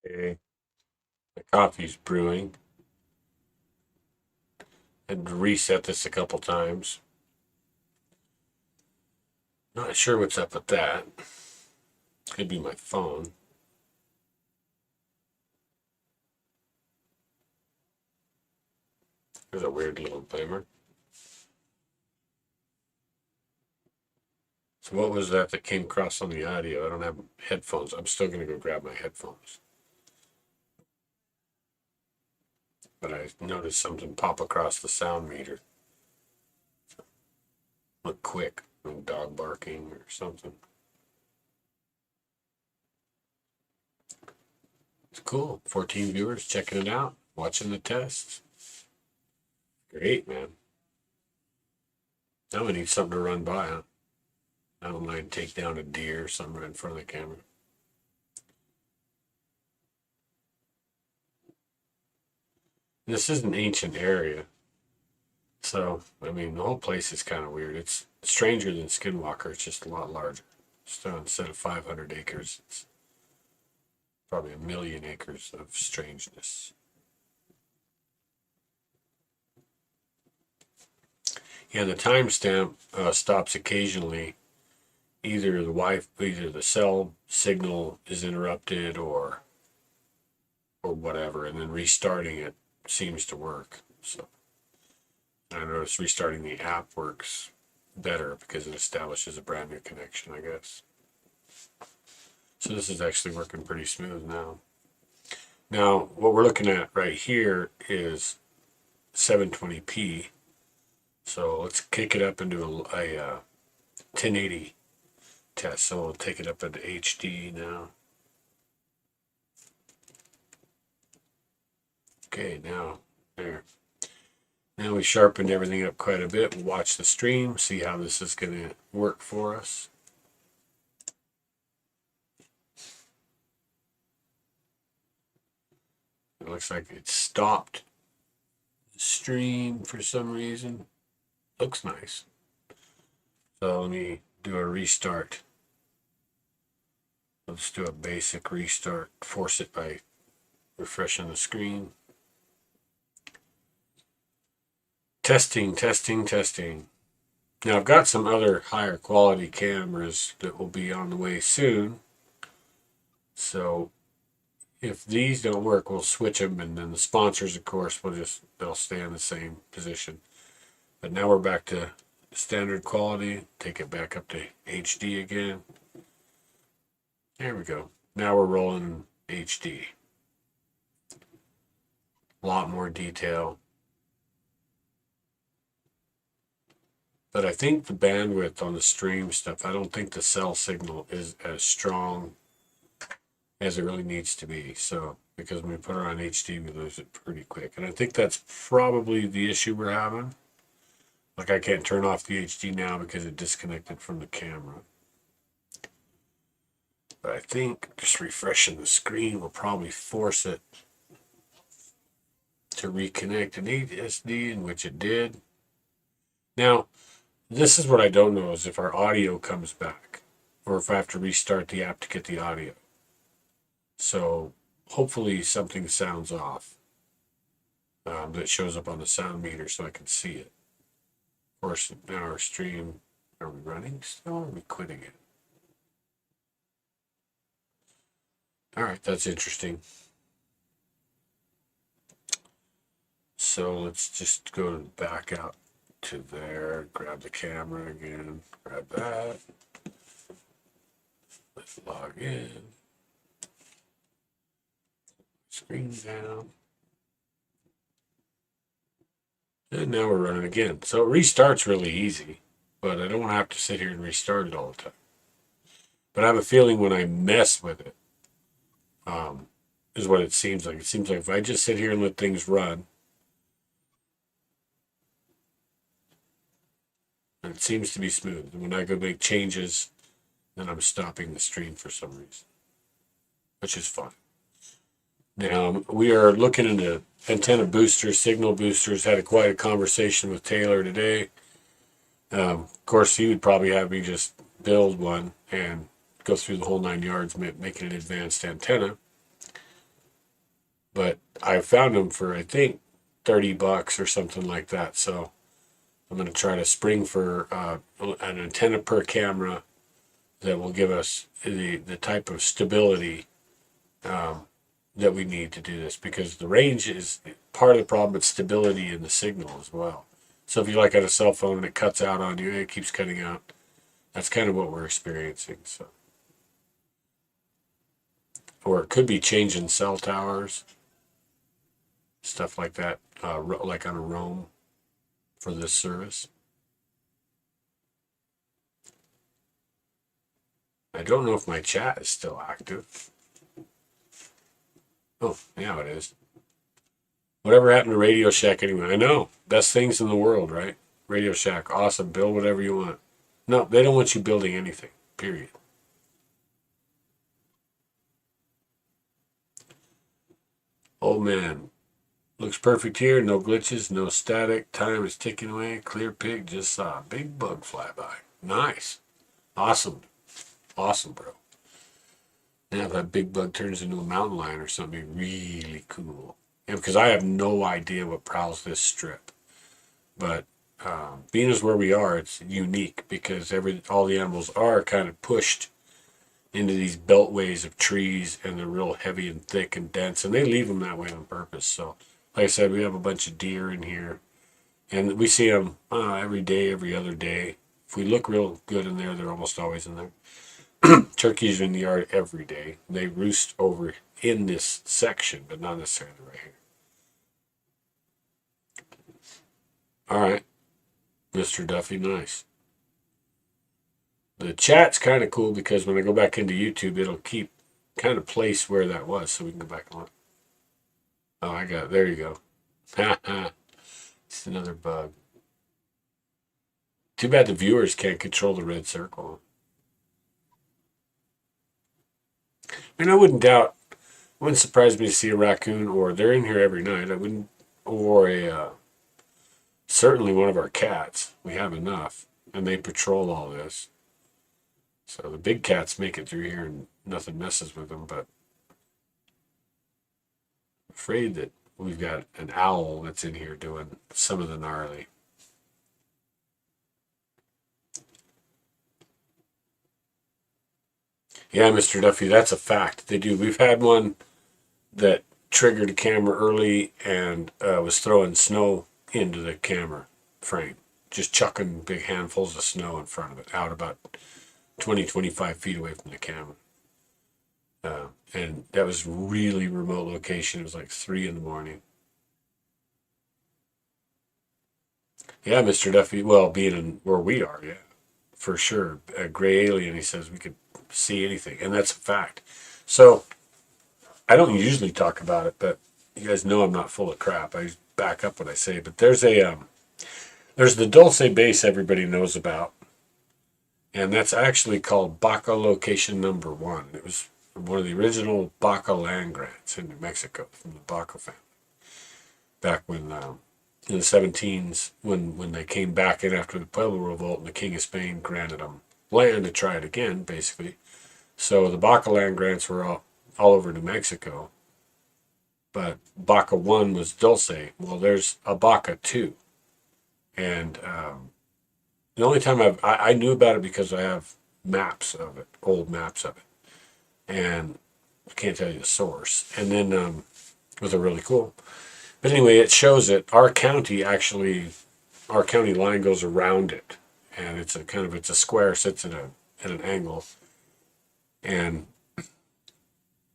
Okay, the coffee's brewing. I had to reset this a couple times. Not sure what's up with that. Could be my phone. There's a weird little timer. So what was that came across on the audio? I don't have headphones. I'm still going to go grab my headphones. But I noticed something pop across the sound meter. Look quick. Like dog barking or something. It's cool. 14 viewers checking it out, watching the tests. Great, man. Now we need something to run by, huh? I don't mind take down a deer or something right in front of the camera. This is an ancient area. So, I mean, the whole place is kind of weird. It's stranger than Skinwalker. It's just a lot larger. So instead of 500 acres, it's probably 1,000,000 acres of strangeness. Yeah, the timestamp stops occasionally. Either the cell signal is interrupted or whatever, and then restarting it seems to work. So I noticed restarting the app works better because it establishes a brand new connection, I guess. So this is actually working pretty smooth now. Now, what we're looking at right here is 720p. So let's kick it up into a 1080 test. So we'll take it up into HD now. Okay, now there. Now we sharpened everything up quite a bit. We'll watch the stream, see how this is going to work for us. It looks like it stopped the stream for some reason. Looks nice. So let me do a restart. Let's do a basic restart. Force it by refreshing the screen. Testing, testing, testing. Now I've got some other higher quality cameras that will be on the way soon. So if these don't work, we'll switch them, and then the sponsors, of course, they'll stay in the same position. But now we're back to standard quality. Take it back up to HD again. There we go. Now we're rolling HD. A lot more detail. But I think the bandwidth on the stream stuff, I don't think the cell signal is as strong as it really needs to be. So, because when we put it on HD, we lose it pretty quick. And I think that's probably the issue we're having. Like, I can't turn off the HD now because it disconnected from the camera. But I think just refreshing the screen will probably force it to reconnect an SD, in which it did. Now, this is what I don't know, is if our audio comes back or if I have to restart the app to get the audio. So hopefully something sounds off that shows up on the sound meter so I can see it. Of course, now our stream, are we running still or are we quitting it? All right, that's interesting. So let's just go back out to there, grab the camera again, grab that. Let's log in. Screen down. And now we're running again. So it restarts really easy, but I don't have to sit here and restart it all the time. But I have a feeling when I mess with it, is what it seems like. It seems like if I just sit here and let things run, and it seems to be smooth. And when I go make changes, then I'm stopping the stream for some reason, which is fine. Now, we are looking into antenna boosters, signal boosters. Had quite a conversation with Taylor today. Of course, he would probably have me just build one and go through the whole 9 yards, making an advanced antenna. but I found them for, I think, $30 or something like that. So I'm going to try to spring for an antenna per camera that will give us the type of stability that we need to do this, because the range is part of the problem, but stability in the signal as well. So if you like at a cell phone and it cuts out on you, it keeps cutting out. That's kind of what we're experiencing. So, or it could be changing cell towers, stuff like that, like on a roam for this service. I don't know if my chat is still active. Oh, yeah, it is. Whatever happened to Radio Shack anyway? I know. Best things in the world, right? Radio Shack, awesome. Build whatever you want. No, they don't want you building anything, period. Oh man, looks perfect here. No glitches, no static. Time is ticking away. Clear pig. Just saw a big bug fly by. Nice. Awesome. Awesome, bro. Now if that big bug turns into a mountain lion or something, really cool. And because I have no idea what prowls this strip. But being as where we are, it's unique because all the animals are kind of pushed into these beltways of trees, and they're real heavy and thick and dense, and they leave them that way on purpose. So, like I said, we have a bunch of deer in here, and we see them every day, every other day. If we look real good in there, they're almost always in there. Turkeys are in the yard every day. They roost over in this section, but not necessarily right here. All right, Mr. Duffy, nice. The chat's kind of cool because when I go back into YouTube, it'll keep kind of place where that was, so we can go back and look. Oh, I got it. There you go. It's another bug. Too bad the viewers can't control the red circle. I mean, I wouldn't doubt. It wouldn't surprise me to see a raccoon, or they're in here every night. I wouldn't, or a certainly one of our cats. We have enough, and they patrol all this. So the big cats make it through here, and nothing messes with them. But I'm afraid that we've got an owl that's in here doing some of the gnarly. Yeah, Mr. Duffy, that's a fact. They do. We've had one that triggered a camera early and was throwing snow into the camera frame, just chucking big handfuls of snow in front of it, out about 20, 25 feet away from the camera. And that was really remote location. It was like 3 a.m. Yeah, Mr. Duffy, well, being in where we are, yeah, for sure. A gray alien, he says we could see anything, and that's a fact. So I don't usually talk about it, but you guys know I'm not full of crap. I back up what I say. But there's the Dulce base everybody knows about, and that's actually called Baca Location Number 1. It was one of the original Baca land grants in New Mexico from the Baca family back when in the 17s, when they came back in after the Pueblo Revolt, and the King of Spain granted them land to try it again, basically. So the Baca land grants were all over New Mexico, but Baca 1 was Dulce. Well, there's a Baca 2, and the only time I knew about it because I have maps of it, old maps of it, and I can't tell you the source. And then it was really cool. But anyway, it shows that our county line goes around it, and it's a square, sits at an angle. And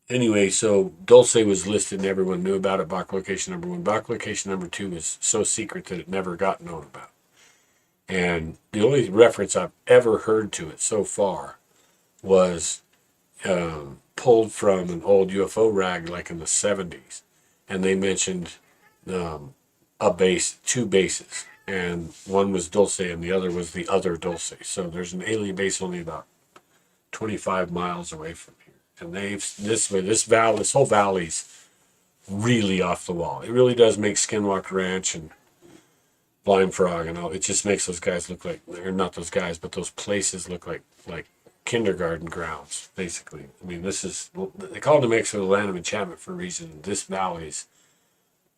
anyway, so Dulce was listed and everyone knew about it. Baca Location Number 1. Baca Location Number 2 was so secret that it never got known about. And the only reference I've ever heard to it so far was pulled from an old UFO rag like in the 70s. And they mentioned two bases. And one was Dulce and the other was the other Dulce. So there's an alien base only about 25 miles away from here. And this whole valley's really off the wall. It really does make Skinwalker Ranch and Blind Frog and all. It just makes those guys look like, or not those guys, but those places look like kindergarten grounds, basically. I mean, they call it New Mexico the land of enchantment for a reason. This valley's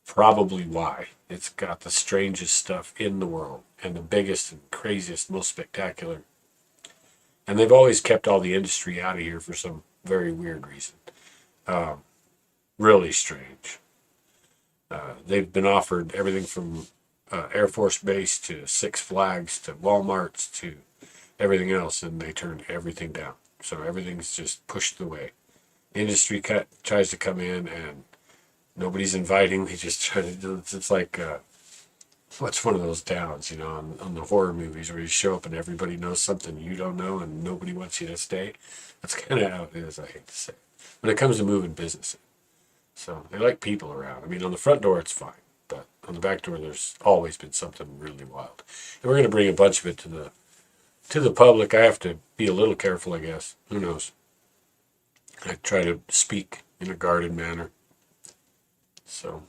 probably why. It's got the strangest stuff in the world, and the biggest and craziest, most spectacular. And they've always kept all the industry out of here for some very weird reason. Really strange. They've been offered everything from Air Force Base to Six Flags to Walmarts to everything else, and they turned everything down. So everything's just pushed away. Industry tries to come in, and nobody's inviting. They just try to do it. It's like what's one of those towns, you know, on the horror movies where you show up and everybody knows something you don't know and nobody wants you to stay. That's kind of how it is, I hate to say. When it comes to moving business. So they like people around. I mean, on the front door, it's fine. But on the back door, there's always been something really wild. And we're going to bring a bunch of it to the public. I have to be a little careful, I guess. Who knows? I try to speak in a guarded manner. So,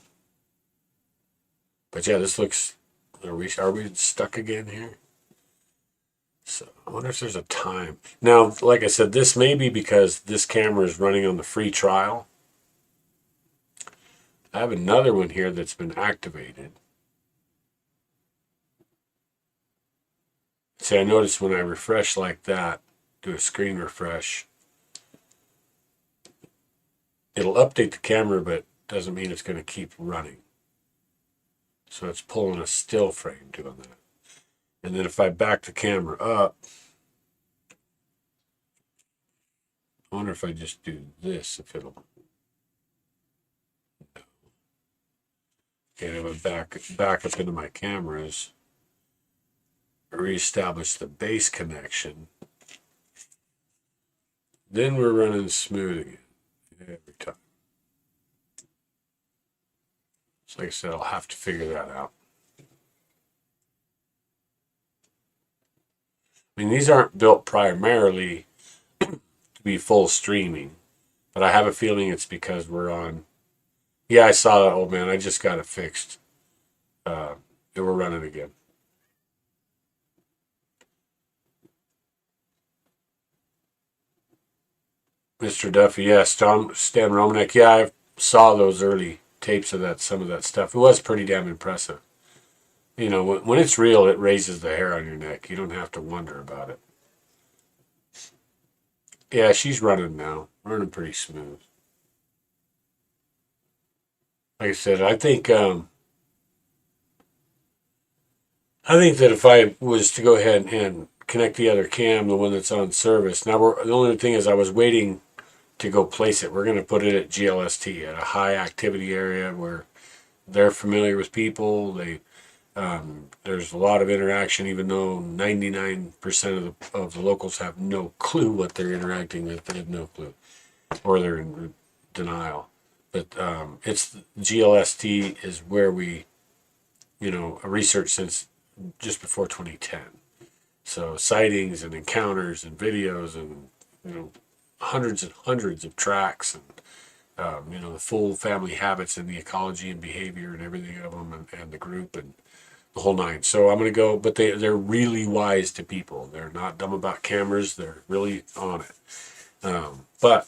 but yeah, this looks. Are we stuck again here? So I wonder if there's a time. Now, like I said, this may be because this camera is running on the free trial. I have another one here that's been activated. See, I notice when I refresh like that, do a screen refresh, it'll update the camera, but doesn't mean it's going to keep running. So it's pulling a still frame doing that. And then if I back the camera up, I wonder if I just do this, if it'll. And if I back up into my cameras, reestablish the base connection, then we're running smooth again every time. So like I said, I'll have to figure that out. I mean, these aren't built primarily to be full streaming, but I have a feeling it's because we're on. Yeah, I saw that, old man. I just got it fixed. We're running again. Mr. Duffy, yeah, Stan Romanek. Yeah, I saw those early tapes of that, some of that stuff. It was pretty damn impressive. You know, when it's real, it raises the hair on your neck. You don't have to wonder about it. Yeah, she's running now. Running pretty smooth. Like I said, I think that if I was to go ahead and connect the other cam, the one that's on service. Now, the only thing is I was waiting to go place it. We're going to put it at GLST, at a high activity area where they're familiar with people. There's a lot of interaction, even though 99% of the locals have no clue what they're interacting with. They have no clue, or they're in denial. But it's GLST is where we, research since just before 2010. So sightings and encounters and videos and hundreds and hundreds of tracks and the full family habits and the ecology and behavior and everything of them and the group and the whole nine. So I'm going to go, but they're really wise to people. They're not dumb about cameras. They're really on it. But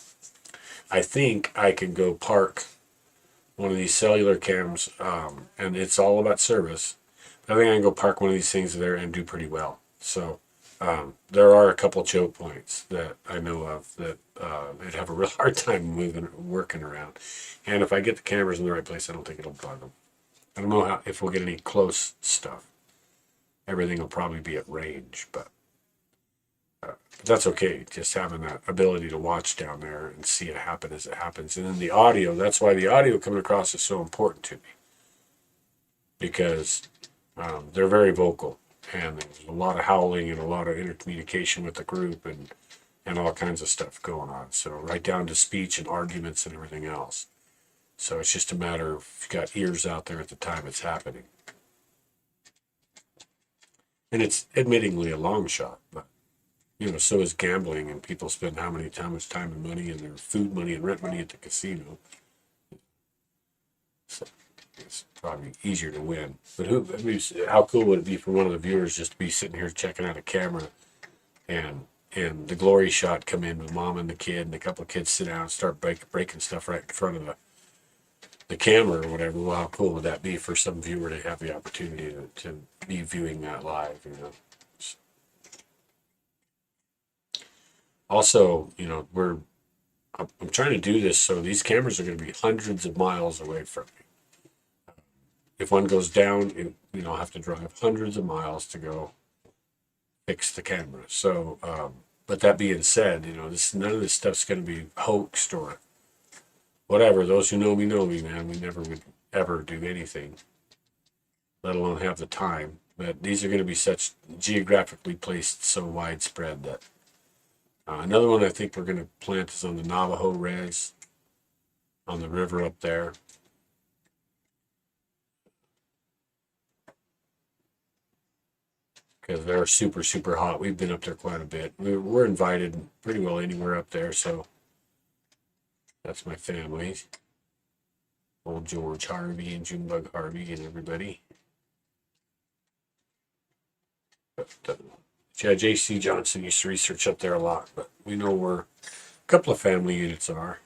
I think I can go park one of these cellular cams, and it's all about service. But I think I can go park one of these things there and do pretty well. So there are a couple choke points that I know of that they'd have a real hard time working around. And if I get the cameras in the right place, I don't think it'll bug them. I don't know if we'll get any close stuff. Everything will probably be at range, but that's okay. Just having that ability to watch down there and see it happen as it happens. And then the audio, that's why the audio coming across is so important to me. Because they're very vocal. And there's a lot of howling and a lot of intercommunication with the group and all kinds of stuff going on. So right down to speech and arguments and everything else. So it's just a matter of if you've got ears out there at the time it's happening. And it's admittingly a long shot, but so is gambling, and people spend how much time and money and their food money and rent money at the casino. So it's probably easier to win. But how cool would it be for one of the viewers just to be sitting here checking out a camera and and the glory shot come in with mom and the kid, and a couple of kids sit down and start breaking stuff right in front of the camera or whatever. Well, how cool would that be for some viewer to have the opportunity to be viewing that live, you know? Also, you know, I'm trying to do this so these cameras are going to be hundreds of miles away from me. If one goes down, you know, I have to drive hundreds of miles to go fix the camera. So, but that being said, you know, none of this stuff's going to be hoaxed or whatever. Those who know me, man. We never would ever do anything, let alone have the time. But these are going to be such geographically placed, so widespread that another one I think we're going to plant is on the Navajo res, on the river up there. Because they're super, super hot. We've been up there quite a bit. We're invited pretty well anywhere up there, so that's my family. Old George Harvey and Junebug Harvey and everybody. But yeah, J.C. Johnson used to research up there a lot, but we know where a couple of family units are.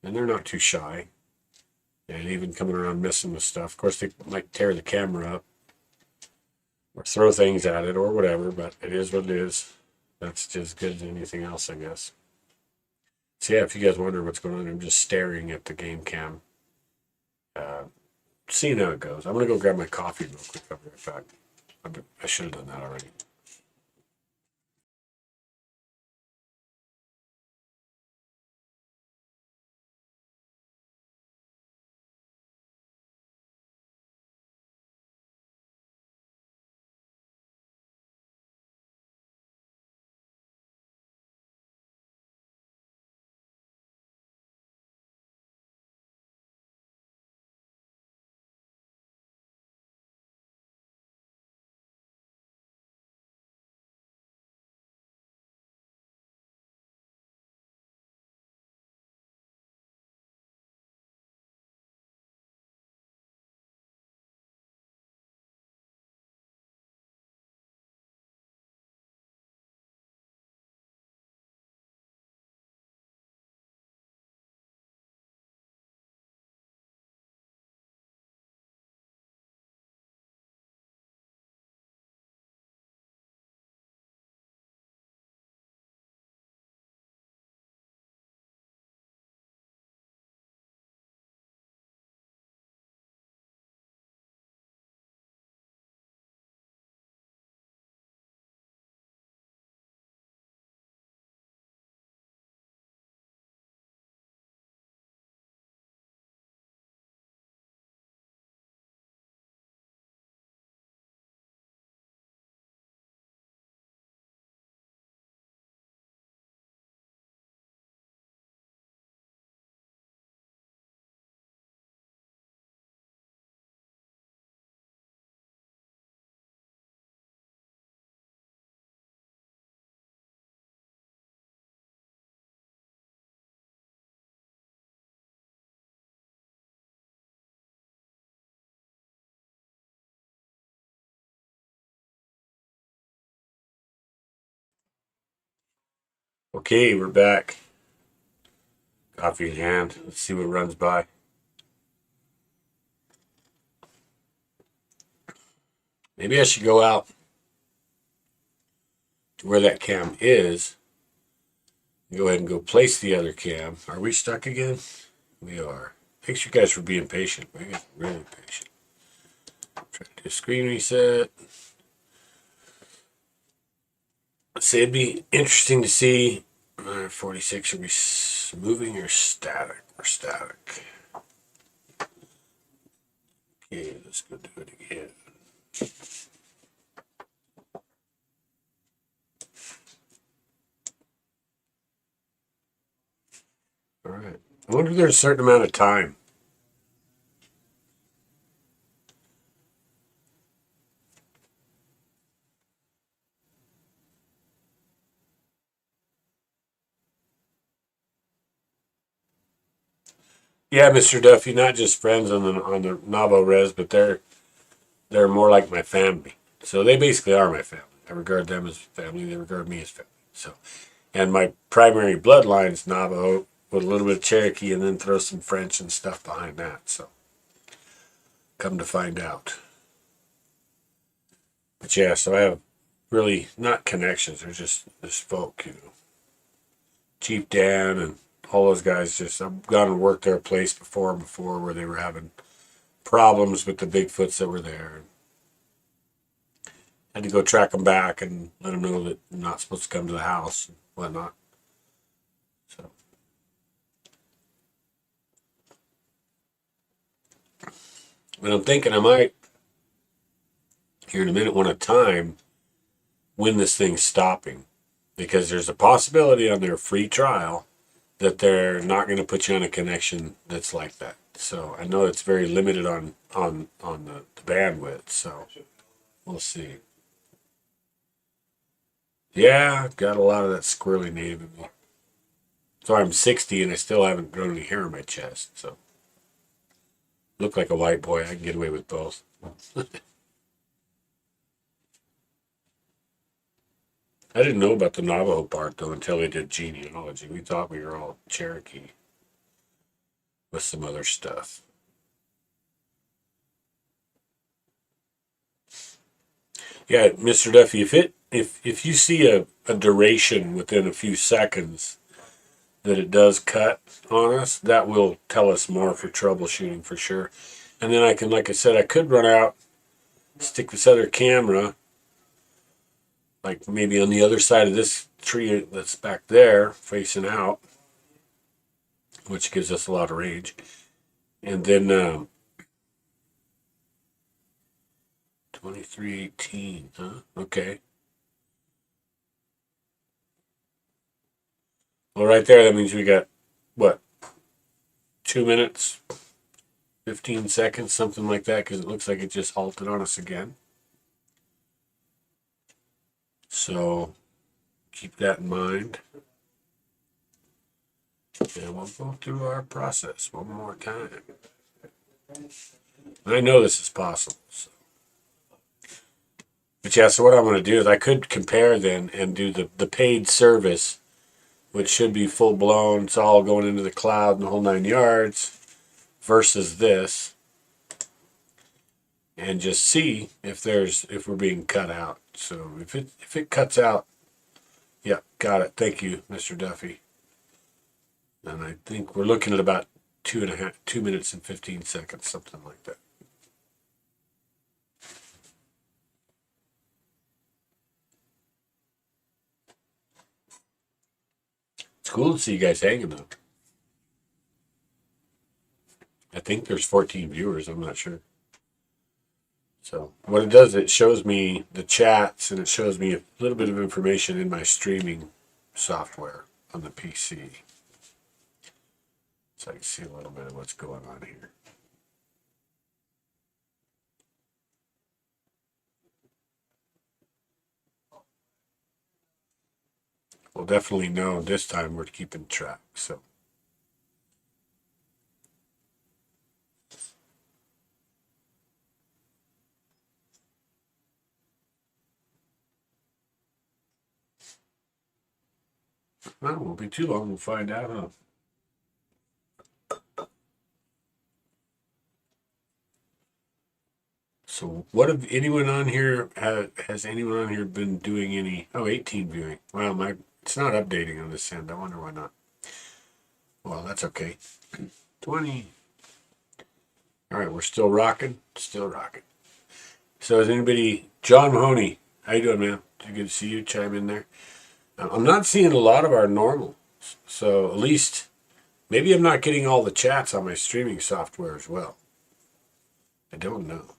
And they're not too shy. And even coming around messing with stuff. Of course, they might tear the camera up or throw things at it or whatever, but it is what it is. That's just good as anything else, I guess. So yeah, if you guys wonder what's going on, I'm just staring at the game cam, seeing how it goes. I'm going to go grab my coffee real quick. I'll be right back. I should have done that already. Okay, we're back. Coffee in hand. Let's see what runs by. Maybe I should go out to where that cam is. Go ahead and go place the other cam. Are we stuck again? We are. Thanks you guys for being patient. You guys are really patient. Try to do a screen reset. So it'd be interesting to see 46, are we moving or static? Or static. Okay, let's go do it again. All right. I wonder if there's a certain amount of time. Yeah, Mr. Duffy, not just friends on the Navajo res, but they're more like my family. So they basically are my family. I regard them as family. They regard me as family. So, and my primary bloodline's Navajo with a little bit of Cherokee, and then throw some French and stuff behind that. So, come to find out. But yeah, so I have really not connections. They're just folk, you know. Chief Dan and all those guys. Just I've gone and worked their place before where they were having problems with the Bigfoots that were there. Had to go track them back and let them know that I'm not supposed to come to the house and whatnot. So, and I'm thinking I might here in a minute want to time when this thing's stopping, because there's a possibility on their free trial that they're not going to put you on a connection that's like that. So I know it's very limited on the bandwidth. So we'll see. Yeah, got a lot of that squirrely native in me. So I'm 60 and I still haven't grown any hair on my chest. So look like a white boy. I can get away with both. I didn't know about the Navajo part though until they did genealogy. We thought we were all Cherokee with some other stuff. Yeah, Mr. Duffy, if you see a duration within a few seconds that it does cut on us, that will tell us more for troubleshooting for sure. And then I can, like I said, I could run out, stick this other camera, like maybe on the other side of this tree that's back there, facing out, which gives us a lot of range. And then 2318, huh? Okay. Well, right there, that means we got, what, 2 minutes, 15 seconds, something like that, because it looks like it just halted on us again. So keep that in mind. And we'll go through our process one more time. And I know this is possible. So. But yeah, so what I'm going to do is I could compare then and do the paid service, which should be full blown. It's all going into the cloud and the whole 9 yards, versus this, and just see if we're being cut out. So if it cuts out, yeah, got it. Thank you, Mr. Duffy. And I think we're looking at about 2 minutes and 15 seconds, something like that. It's cool to see you guys hanging though. I think there's 14 viewers. I'm not sure. So what it does, it shows me the chats and it shows me a little bit of information in my streaming software on the PC. So I can see a little bit of what's going on here. We'll definitely know this time we're keeping track. So. Well, it won't be too long. We'll find out, huh? So, what have anyone on here has anyone on here been doing any? Oh, 18 viewing. Well, it's not updating on this end. I wonder why not. Well, that's okay. 20. All right, we're still rocking. Still rocking. So, is anybody? John Mahoney, how you doing, man? Good to see you. Chime in there. I'm not seeing a lot of our normals. So, at least maybe I'm not getting all the chats on my streaming software as well. I don't know.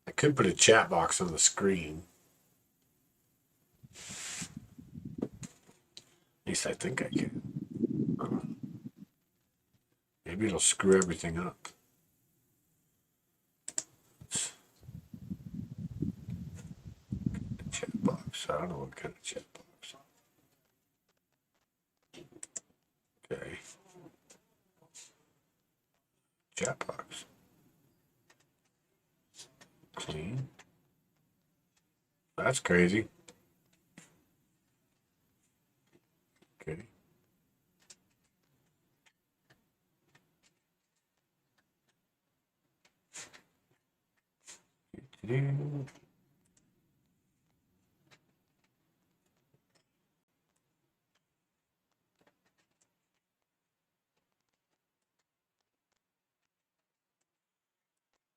I could put a chat box on the screen. At least I think I can. Maybe it'll screw everything up. Chat box. I don't know what kind of chat box. Okay. Chat box. Clean. That's crazy. Okay.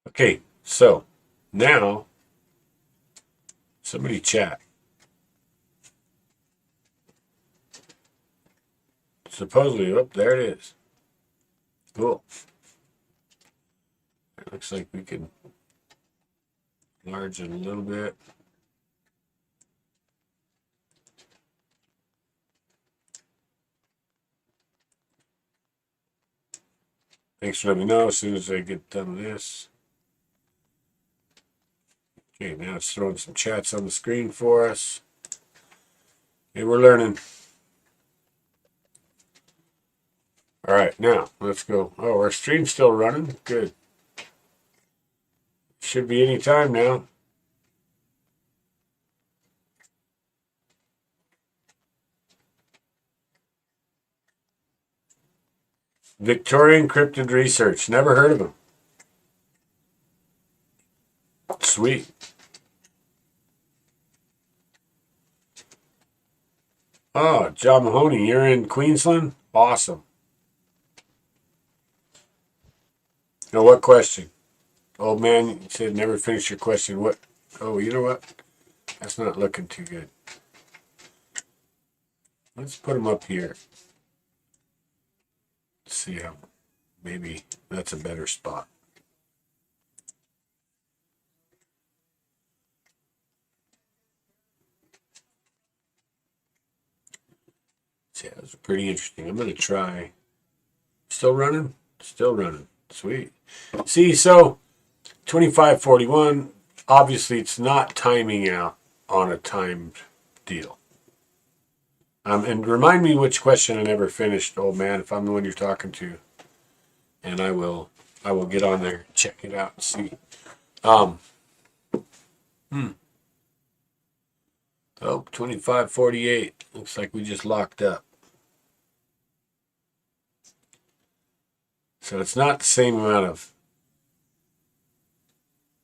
Okay, so now somebody chat. Supposedly, oh, there it is. Cool. It looks like we can enlarge it a little bit. Thanks for letting me know as soon as I get done with this. Okay, now it's throwing some chats on the screen for us. Hey, we're learning. All right, now let's go. Oh, our stream's still running. Good. Should be any time now. Victorian Cryptid Research. Never heard of them. Sweet. Oh, John Mahoney, you're in Queensland? Awesome. Now, what question? Old man, you said never finish your question. What? Oh, you know what? That's not looking too good. Let's put them up here. Let's see how. Maybe that's a better spot. Yeah, it was pretty interesting. I'm going to try. Still running? Still running. Sweet. See, so 2541, obviously it's not timing out on a timed deal. And remind me which question I never finished, old man, if I'm the one you're talking to. And I will get on there, check it out, and see. Oh, 2548. Looks like we just locked up. So it's not the same amount of.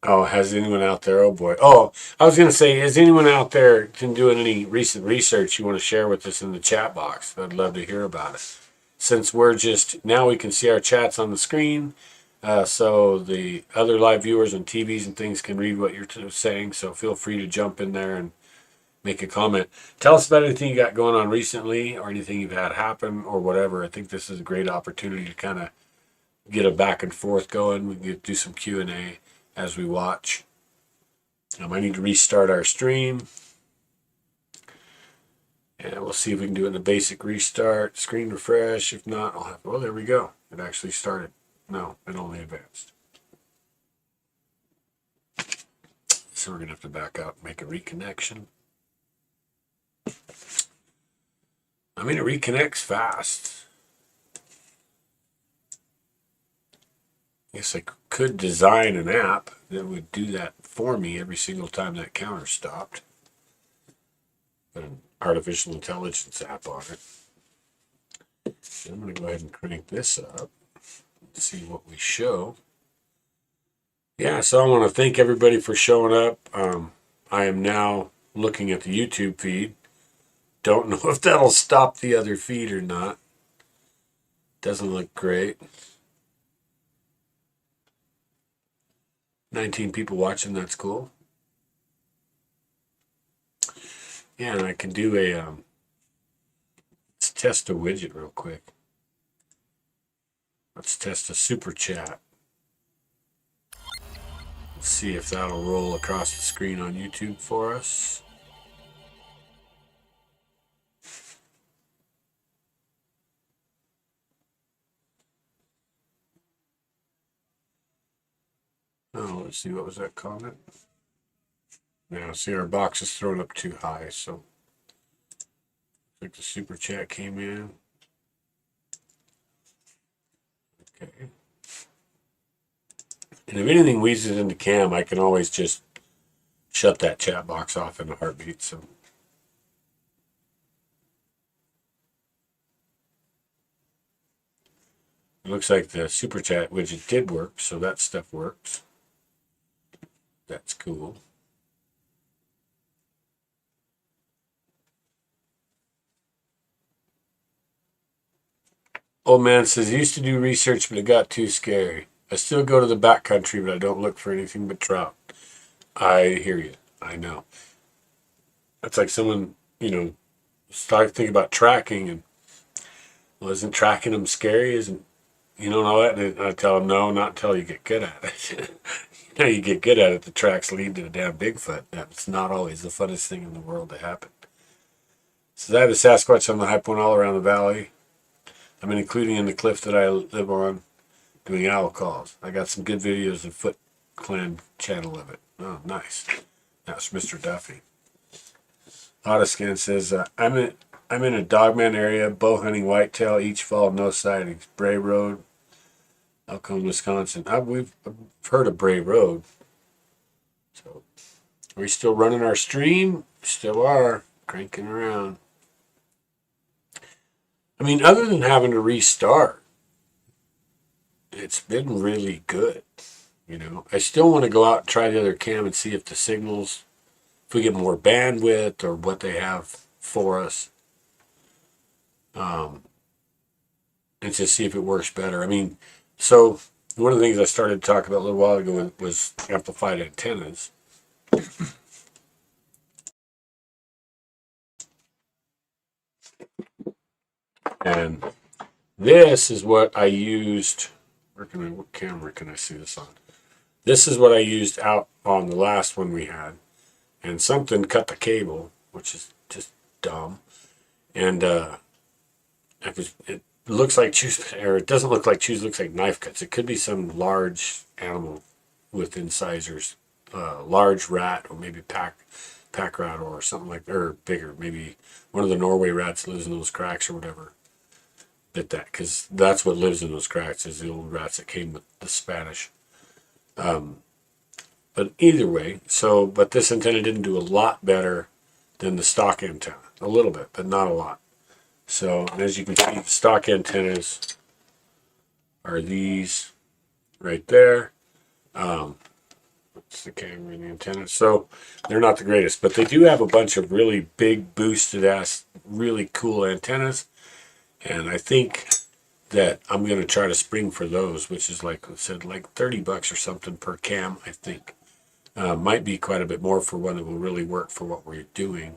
Oh, has anyone out there? Oh boy. Oh, I was going to say, has anyone out there been doing any recent research you want to share with us in the chat box? I'd love to hear about it. Since we're just, now we can see our chats on the screen. So the other live viewers on TVs and things can read what you're saying. So feel free to jump in there and make a comment. Tell us about anything you got going on recently or anything you've had happen or whatever. I think this is a great opportunity to kind of get a back and forth going. We can do some Q&A as we watch. I need to restart our stream. And we'll see if we can do it in the basic restart. Screen refresh. If not, I'll have, well, there we go. It actually started. No, it only advanced. So we're going to have to back out and make a reconnection. I mean, it reconnects fast. I guess I could design an app that would do that for me every single time that counter stopped. Put an artificial intelligence app on it. I'm going to go ahead and crank this up. Let's see what we show. Yeah, so I want to thank everybody for showing up. I am now looking at the YouTube feed. Don't know if that'll stop the other feed or not. Doesn't look great. 19 people watching, that's cool. Yeah, and I can do a, let's test a widget real quick. Let's test a super chat. Let's see if that'll roll across the screen on YouTube for us. Oh, let's see, what was that comment? Now, see, our box is thrown up too high, so I think the super chat came in. Okay. And if anything wheezes into cam, I can always just shut that chat box off in a heartbeat. So it looks like the super chat widget did work, so that stuff works. That's cool. Old man says, used to do research, but it got too scary. I still go to the backcountry, but I don't look for anything but trout. I hear you. I know. That's like someone, start thinking about tracking, and well, isn't tracking them scary? Isn't, you don't know that? And I tell them, no, not until you get good at it. You get good at it, the tracks lead to a damn Bigfoot. That's not always the funnest thing in the world to happen. So I have a Sasquatch on the high point all around the valley. I mean, including in the cliff that I live on, doing owl calls. I got some good videos of Foot Clan channel of it. Oh, nice. That's Mr. Duffy. Autoscan says, I'm in a dogman area, bow hunting whitetail each fall, no sightings. Bray Road, Elkhorn, Wisconsin. We've heard of Bray Road. So, are we still running our stream? Still are. Cranking around. I mean, other than having to restart, it's been really good. I still want to go out and try the other cam and see if the signals, if we get more bandwidth or what they have for us. And just see if it works better. I mean, so one of the things I started to talk about a little while ago was amplified antennas. And this is what I used. What camera can I see this on? This is what I used out on the last one we had. And something cut the cable, which is just dumb. And it looks like chews, or it doesn't look like chews, it looks like knife cuts. It could be some large animal with incisors, large rat, or maybe pack rat, or something like, or bigger, maybe one of the Norway rats lives in those cracks or whatever. Bit that, because that's what lives in those cracks, is the old rats that came with the Spanish. But either way, but this antenna didn't do a lot better than the stock antenna. A little bit, but not a lot. So, and as you can see, the stock antennas are these right there. It's the camera and the antenna. So, they're not the greatest, but they do have a bunch of really big, boosted ass, really cool antennas. And I think that I'm going to try to spring for those, which is like I said, like $30 or something per cam, I think. Might be quite a bit more for one that will really work for what we're doing.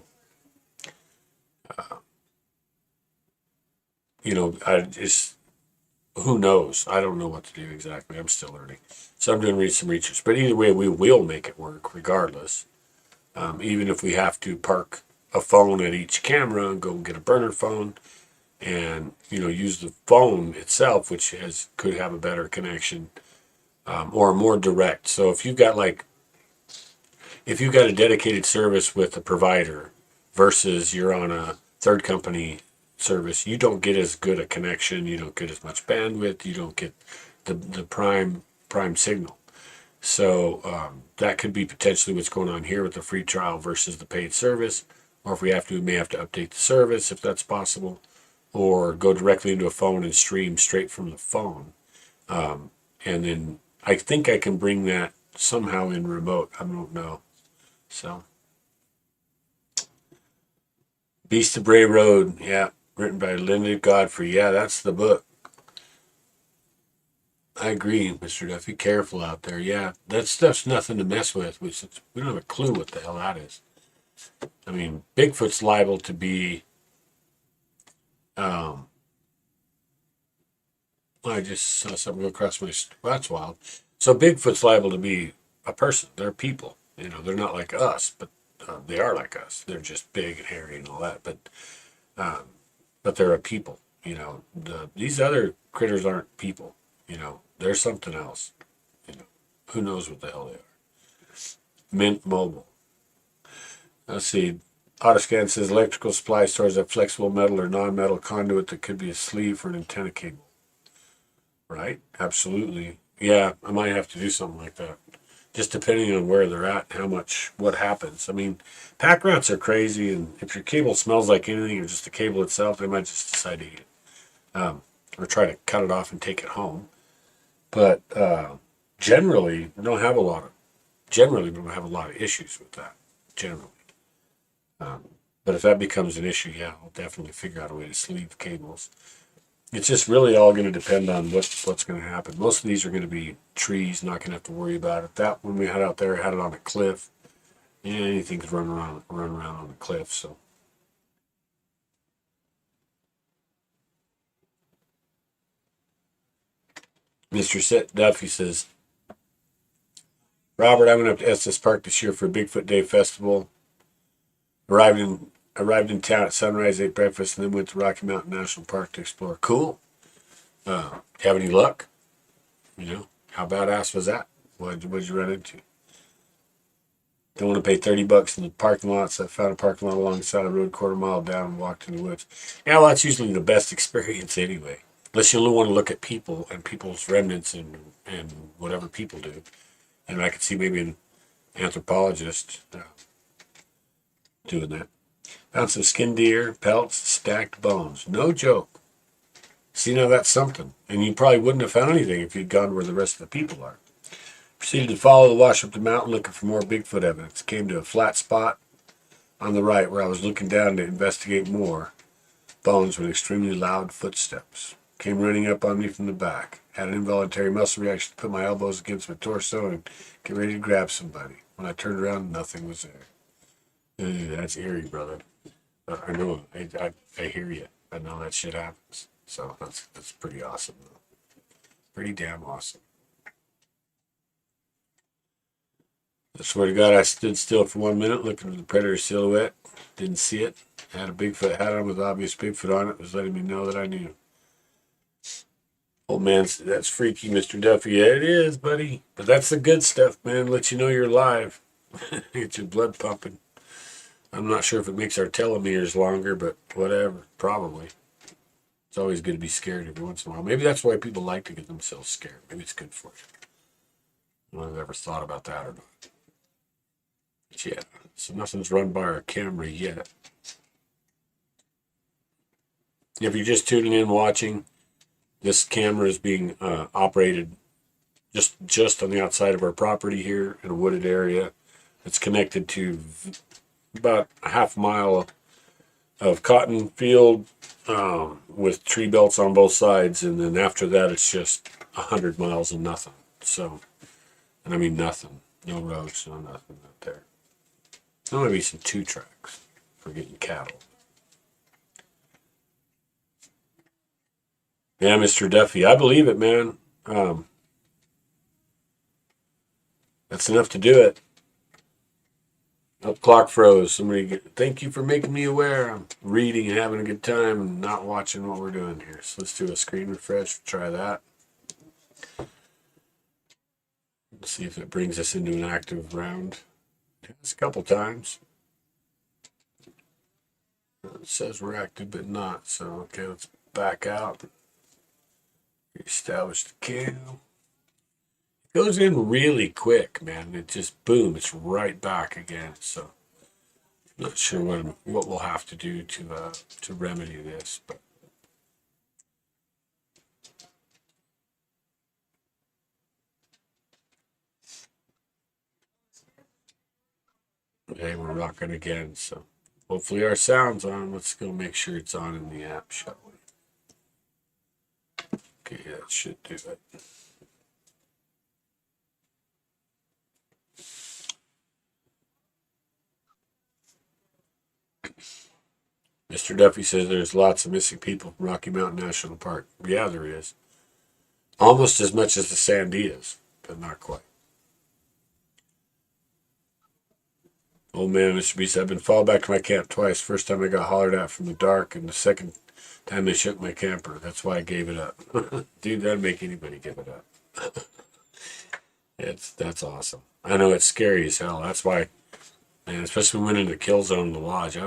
Who knows? I don't know what to do exactly. I'm still learning. So I'm doing some research. But either way, we will make it work regardless. Even if we have to park a phone at each camera and go get a burner phone and, use the phone itself, which could have a better connection or more direct. So if you've got a dedicated service with a provider versus you're on a third company service, you don't get as good a connection, you don't get as much bandwidth, you don't get the prime signal. So that could be potentially what's going on here with the free trial versus the paid service. Or if we may have to update the service if that's possible, or go directly into a phone and stream straight from the phone. And then I think I can bring that somehow in remote. I don't know. So, Beast of Bray Road, yeah, written by Linda Godfrey. Yeah, that's the book. I agree, Mr. Duffy. Careful out there. Yeah, that stuff's nothing to mess with. We don't have a clue what the hell that is. I mean, Bigfoot's liable to be. I just saw something go across my. Well, that's wild. So Bigfoot's liable to be a person. They're people. They're not like us, but they are like us. They're just big and hairy and all that. But they're a people. These other critters aren't people. They're something else. Who knows what the hell they are. Mint Mobile. Let's see. Autoscan says electrical supply stores have flexible metal or non-metal conduit that could be a sleeve for an antenna cable. Right? Absolutely. Yeah, I might have to do something like that. just depending on where they're at and what happens. I mean, pack rats are crazy, and if your cable smells like anything or just the cable itself, they might just decide to eat it, or try to cut it off and take it home. But generally, we don't have a lot of issues with that. Generally, but if that becomes an issue, yeah, I'll definitely figure out a way to sleeve cables. It's just really all going to depend on what's going to happen. Most of these are going to be trees, not going to have to worry about it. That when we had out there, had it on a cliff. Yeah, anything's run around on a cliff. So Mr. Set Duffy says, Robert, I went up to Estes Park this year for a Bigfoot Day festival. Arrived in town at sunrise, ate breakfast, and then went to Rocky Mountain National Park to explore. Cool. Have any luck? You know, how badass was that? What'd you run into? Don't want to pay $30 in the parking lot, so I found a parking lot alongside the road, quarter mile down, and walked in the woods. Yeah, well, that's usually the best experience anyway. Unless you only want to look at people and people's remnants and whatever people do. And I could see maybe an anthropologist doing that. Found some skinned deer, pelts, stacked bones. No joke. See, now that's something. And you probably wouldn't have found anything if you'd gone where the rest of the people are. Proceeded to follow the wash up the mountain looking for more Bigfoot evidence. Came to a flat spot on the right where I was looking down to investigate more bones with extremely loud footsteps. Came running up on me from the back. Had an involuntary muscle reaction to put my elbows against my torso and get ready to grab somebody. When I turned around, nothing was there. That's eerie, brother. I know. I hear you. I know that shit happens. So that's pretty awesome, though. Pretty damn awesome. I swear to God, I stood still for 1 minute looking at the predator silhouette. Didn't see it. Had a Bigfoot hat on with obvious Bigfoot on it. Was letting me know that I knew. Old man said, that's freaky, Mr. Duffy. Yeah, it is, buddy. But that's the good stuff, man. Let you know you're alive. Get your blood pumping. I'm not sure if it makes our telomeres longer, but whatever. Probably. It's always good to be scared every once in a while. Maybe that's why people like to get themselves scared. Maybe it's good for you. I don't know if I've ever thought about that or not. But yeah, so nothing's run by our camera yet. If you're just tuning in watching, this camera is being operated just on the outside of our property here in a wooded area. It's connected to about a half mile of cotton field with tree belts on both sides, and then after that it's just 100 miles of nothing. So, and I mean nothing. No roads, no nothing out there. There might be some 2 tracks for getting cattle. Yeah, Mr. Duffy, I believe it, man. That's enough to do it. Oh, clock froze. Thank you for making me aware. I'm reading and having a good time and not watching what we're doing here. So let's do a screen refresh. Try that. Let's see if it brings us into an active round. It's a couple times. It says we're active, but not. So, okay, let's back out. Establish the cam. It goes in really quick, man. It just, boom, it's right back again. So, not sure what we'll have to do to remedy this, but. Okay, we're rocking again, so hopefully our sound's on. Let's go make sure it's on in the app, shall we? Okay, that should do it. Mr. Duffy says there's lots of missing people from Rocky Mountain National Park. Yeah, there is. Almost as much as the Sandias, but not quite. Old man, Mr. Beast, I've been followed back to my camp twice. First time I got hollered at from the dark, and the second time they shook my camper. That's why I gave it up. Dude, that'd make anybody give it up. That's awesome. I know it's scary as hell. That's why, man, especially when we went into the kill zone in the lodge.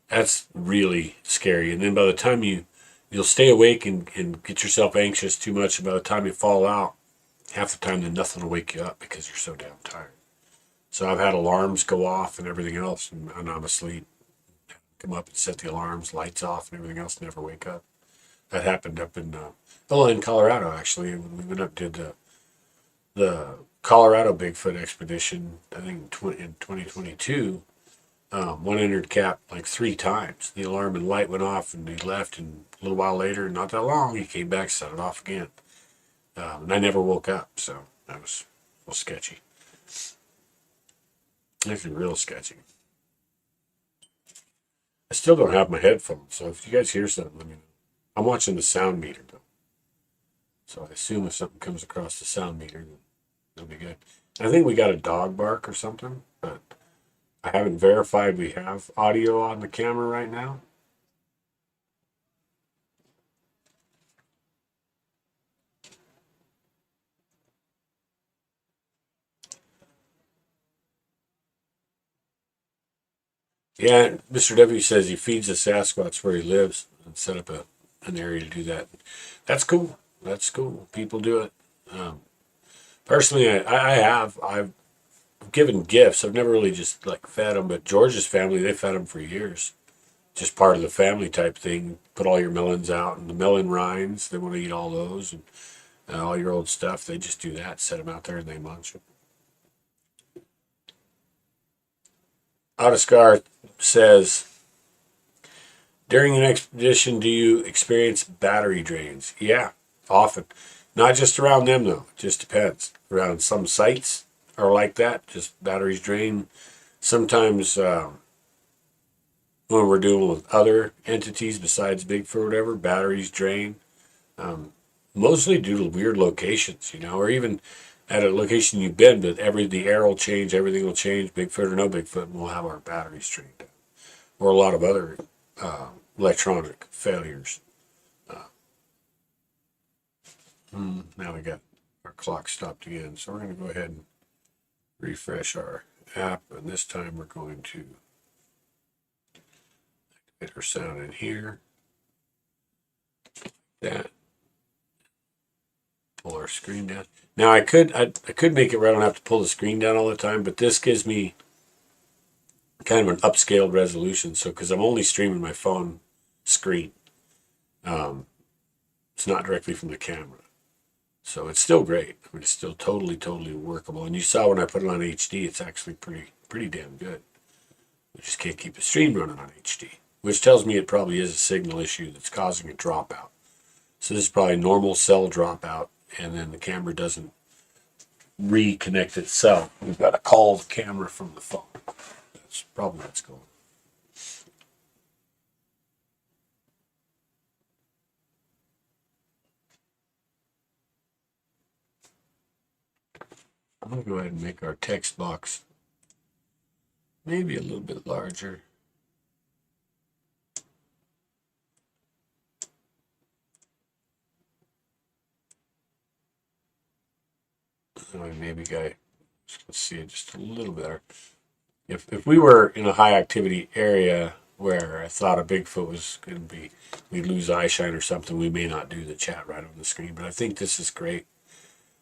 That's really scary. And then by the time you'll stay awake and get yourself anxious too much, and by the time you fall out, half the time then nothing will wake you up because you're so damn tired. So I've had alarms go off and everything else, and I'm asleep. Come up and set the alarms, lights off, and everything else. Never wake up. That happened up in Colorado actually. When we went up did the Colorado Bigfoot expedition, I think in 2022. One entered cap like 3 times. The alarm and light went off, and he left. And a little while later, not that long, he came back, set it off again. And I never woke up, so that was a little sketchy. Actually, real sketchy. I still don't have my headphones, so if you guys hear something, let me know. I'm watching the sound meter though, so I assume if something comes across the sound meter, then it'll be good. I think we got a dog bark or something, but I haven't verified we have audio on the camera right now. Yeah, Mr. W says he feeds the Sasquatch where he lives and set up an area to do that. That's cool. That's cool. People do it. Personally, I've given gifts. I've never really just like fed them, but George's family, they fed them for years. Just part of the family type thing. Put all your melons out and the melon rinds. They want to eat all those and all your old stuff. They just do that. Set them out there and they munch them. Autoscar says, during an expedition, do you experience battery drains? Yeah, often. Not just around them, though. It just depends. Around some sites are like that. Just batteries drain. Sometimes when we're dealing with other entities besides Bigfoot or whatever, batteries drain. Mostly due to weird locations, or even at a location you've been, but the air will change, everything will change, Bigfoot or no Bigfoot, and we'll have our batteries drained. Or a lot of other electronic failures. Now we got our clock stopped again, so we're going to go ahead and refresh our app, and this time we're going to get our sound in here. That. Pull our screen down. Now I could make it where I don't have to pull the screen down all the time, but this gives me kind of an upscaled resolution. So because I'm only streaming my phone screen, it's not directly from the camera. So it's still great. I mean, it's still totally workable. And you saw when I put it on HD, it's actually pretty damn good. We just can't keep the stream running on HD, which tells me it probably is a signal issue that's causing a dropout. So this is probably normal cell dropout, and then the camera doesn't reconnect itself. We've got to call the camera from the phone. That's probably what's going on. I'm going to go ahead and make our text box maybe a little bit larger. Maybe let's see it just a little better. If we were in a high activity area where I thought a Bigfoot was going to be, we'd lose eyeshine or something, we may not do the chat right on the screen. But I think this is great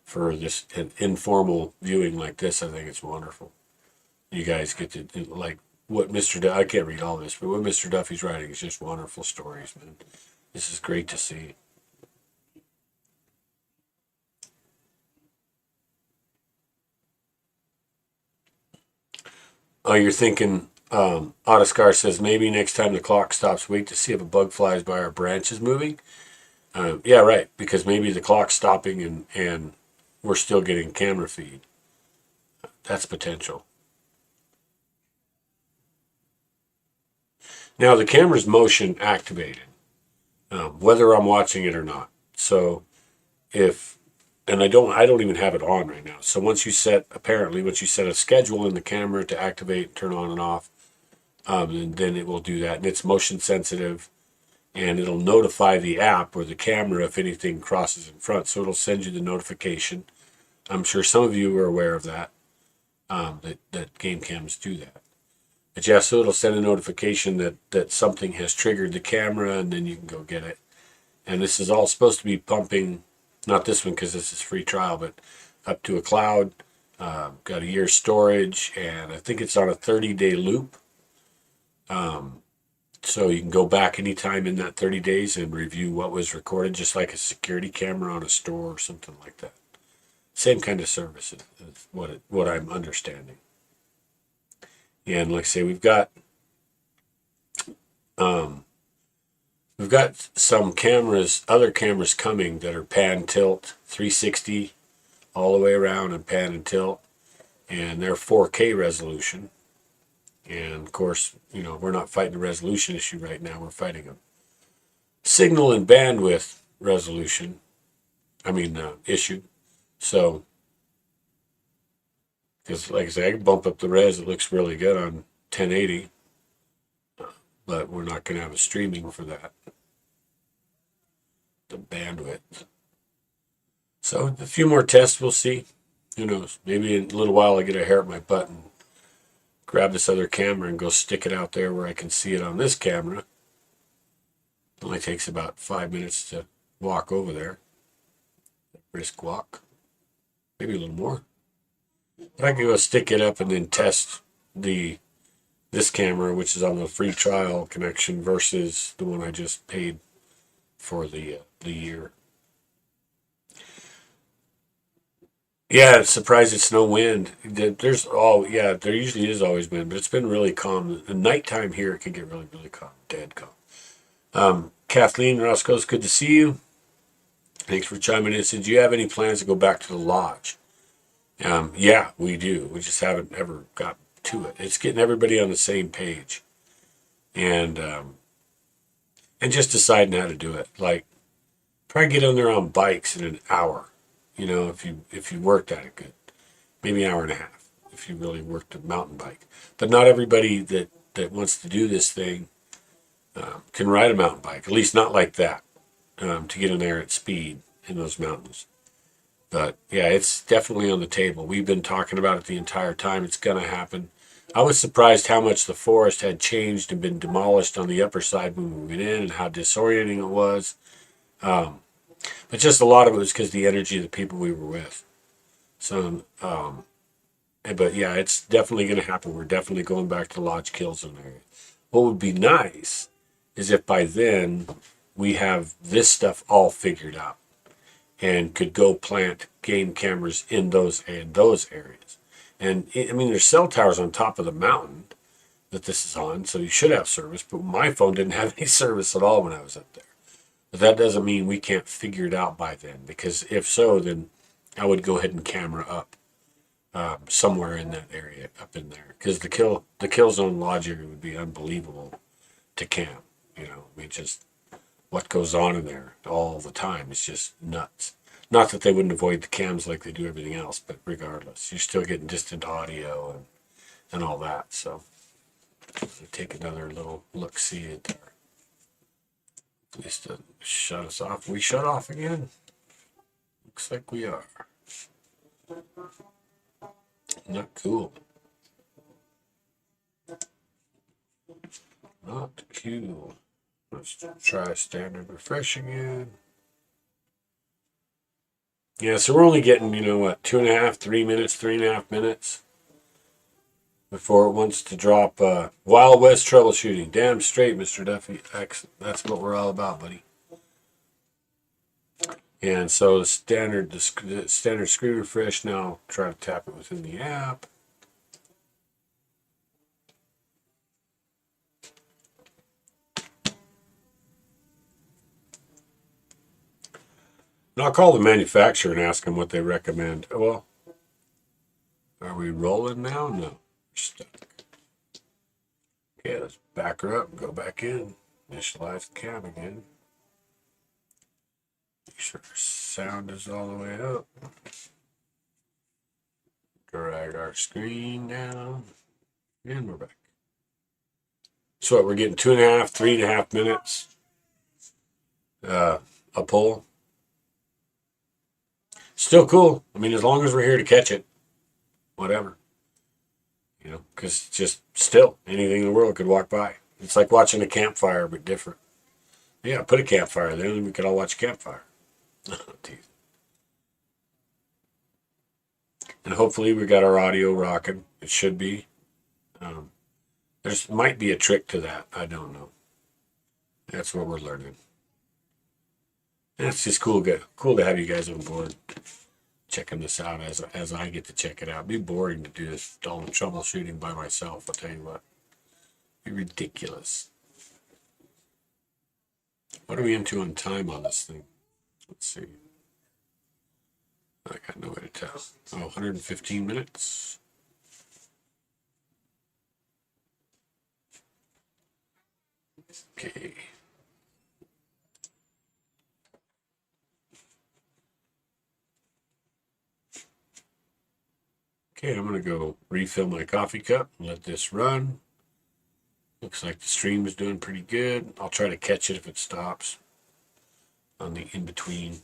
for an informal viewing like this. I think it's wonderful. You guys get to, like, what I can't read all this, but what Mr. Duffy's writing is just wonderful stories, man. This is great to see. Oh, you're thinking, Autoscar says, maybe next time the clock stops, wait to see if a bug flies by our branches moving. Yeah, right, because maybe the clock's stopping and we're still getting camera feed. That's potential. Now, the camera's motion activated, whether I'm watching it or not. So and I don't even have it on right now. So once you set a schedule in the camera to activate, turn on and off, and then it will do that. And it's motion sensitive, and it'll notify the app or the camera if anything crosses in front. So it'll send you the notification. I'm sure some of you are aware of that, that game cams do that. But yeah, so it'll send a notification that something has triggered the camera, and then you can go get it. And this is all supposed to be pumping Not this one because this is free trial, but up to a cloud. Got a year's storage, and I think it's on a 30-day loop. So you can go back anytime in that 30 days and review what was recorded, just like a security camera on a store or something like that. Same kind of service is what I'm understanding. And like I say, we've got some cameras, other cameras coming that are pan, tilt, 360 all the way around, and pan and tilt, and they're 4K resolution. And of course, we're not fighting a resolution issue right now. We're fighting a signal and bandwidth resolution. Issue. So, because like I say, I can bump up the res. It looks really good on 1080, but we're not going to have a streaming for that. The bandwidth. So a few more tests, we'll see. Who knows? Maybe in a little while I get a hair at my butt and grab this other camera and go stick it out there where I can see it on this camera. It only takes about 5 minutes to walk over there. Brisk walk. Maybe a little more. But I can go stick it up and then test this camera, which is on the free trial connection, versus the one I just paid for the year. Yeah, it's surprised it's no wind. There usually is always wind, but it's been really calm. The nighttime here it can get really, really calm, dead calm. Kathleen Roscoe, it's good to see you. Thanks for chiming in. Said, do you have any plans to go back to the lodge? Yeah, we do. We just haven't ever got to it. It's getting everybody on the same page, and just deciding how to do it. Like, try to get on there on bikes in an hour. If you worked at it good, maybe an hour and a half if you really worked a mountain bike. But not everybody that wants to do this thing can ride a mountain bike, at least not like that, to get in there at speed in those mountains. But yeah, it's definitely on the table. We've been talking about it the entire time. It's going to happen. I was surprised how much the forest had changed and been demolished on the upper side when we went in, and how disorienting it was. But just a lot of it was because the energy of the people we were with. So, but yeah, it's definitely going to happen. We're definitely going back to Lodge Kill Zone area. What would be nice is if by then we have this stuff all figured out and could go plant game cameras in those areas. And there's cell towers on top of the mountain that this is on, so you should have service. But my phone didn't have any service at all when I was up there. But that doesn't mean we can't figure it out by then, because if so, then I would go ahead and camera up somewhere in that area, up in there, because the kill zone lodge area would be unbelievable to camp. Just what goes on in there all the time is just nuts. Not that they wouldn't avoid the cams like they do everything else, but regardless, you're still getting distant audio and all that. So take another little look, see it there. At least to shut us off. We shut off again? Looks like we are. Not cool. Not cool. Let's try standard refresh again. Yeah, so we're only getting, 2.5, 3 minutes, 3.5 minutes before it wants to drop Wild West troubleshooting. Damn straight, Mr. Duffy. That's what we're all about, buddy. And so the standard screen refresh now, try to tap it within the app. And I'll call the manufacturer and ask them what they recommend. Well, are we rolling now? No, we're stuck. Okay, let's back her up and go back in. Initialize the cam again. Make sure our sound is all the way up. Drag our screen down. And we're back. So we're getting 2.5, 3.5 minutes. A pull. Still cool. As long as we're here to catch it, whatever. Because just still, anything in the world could walk by. It's like watching a campfire, but different. Yeah, put a campfire there, and we could all watch a campfire. And hopefully we got our audio rocking. It should be. There's might be a trick to that. I don't know. That's what we're learning. And it's just cool to have you guys on board, checking this out as I get to check it out. It'd be boring to do this all the troubleshooting by myself. I'll tell you what. It'd be ridiculous. What are we into on time on this thing? Let's see. I got no way to tell. Oh, 115 minutes. Okay. Okay, I'm going to go refill my coffee cup and let this run. Looks like the stream is doing pretty good. I'll try to catch it if it stops on the in-between.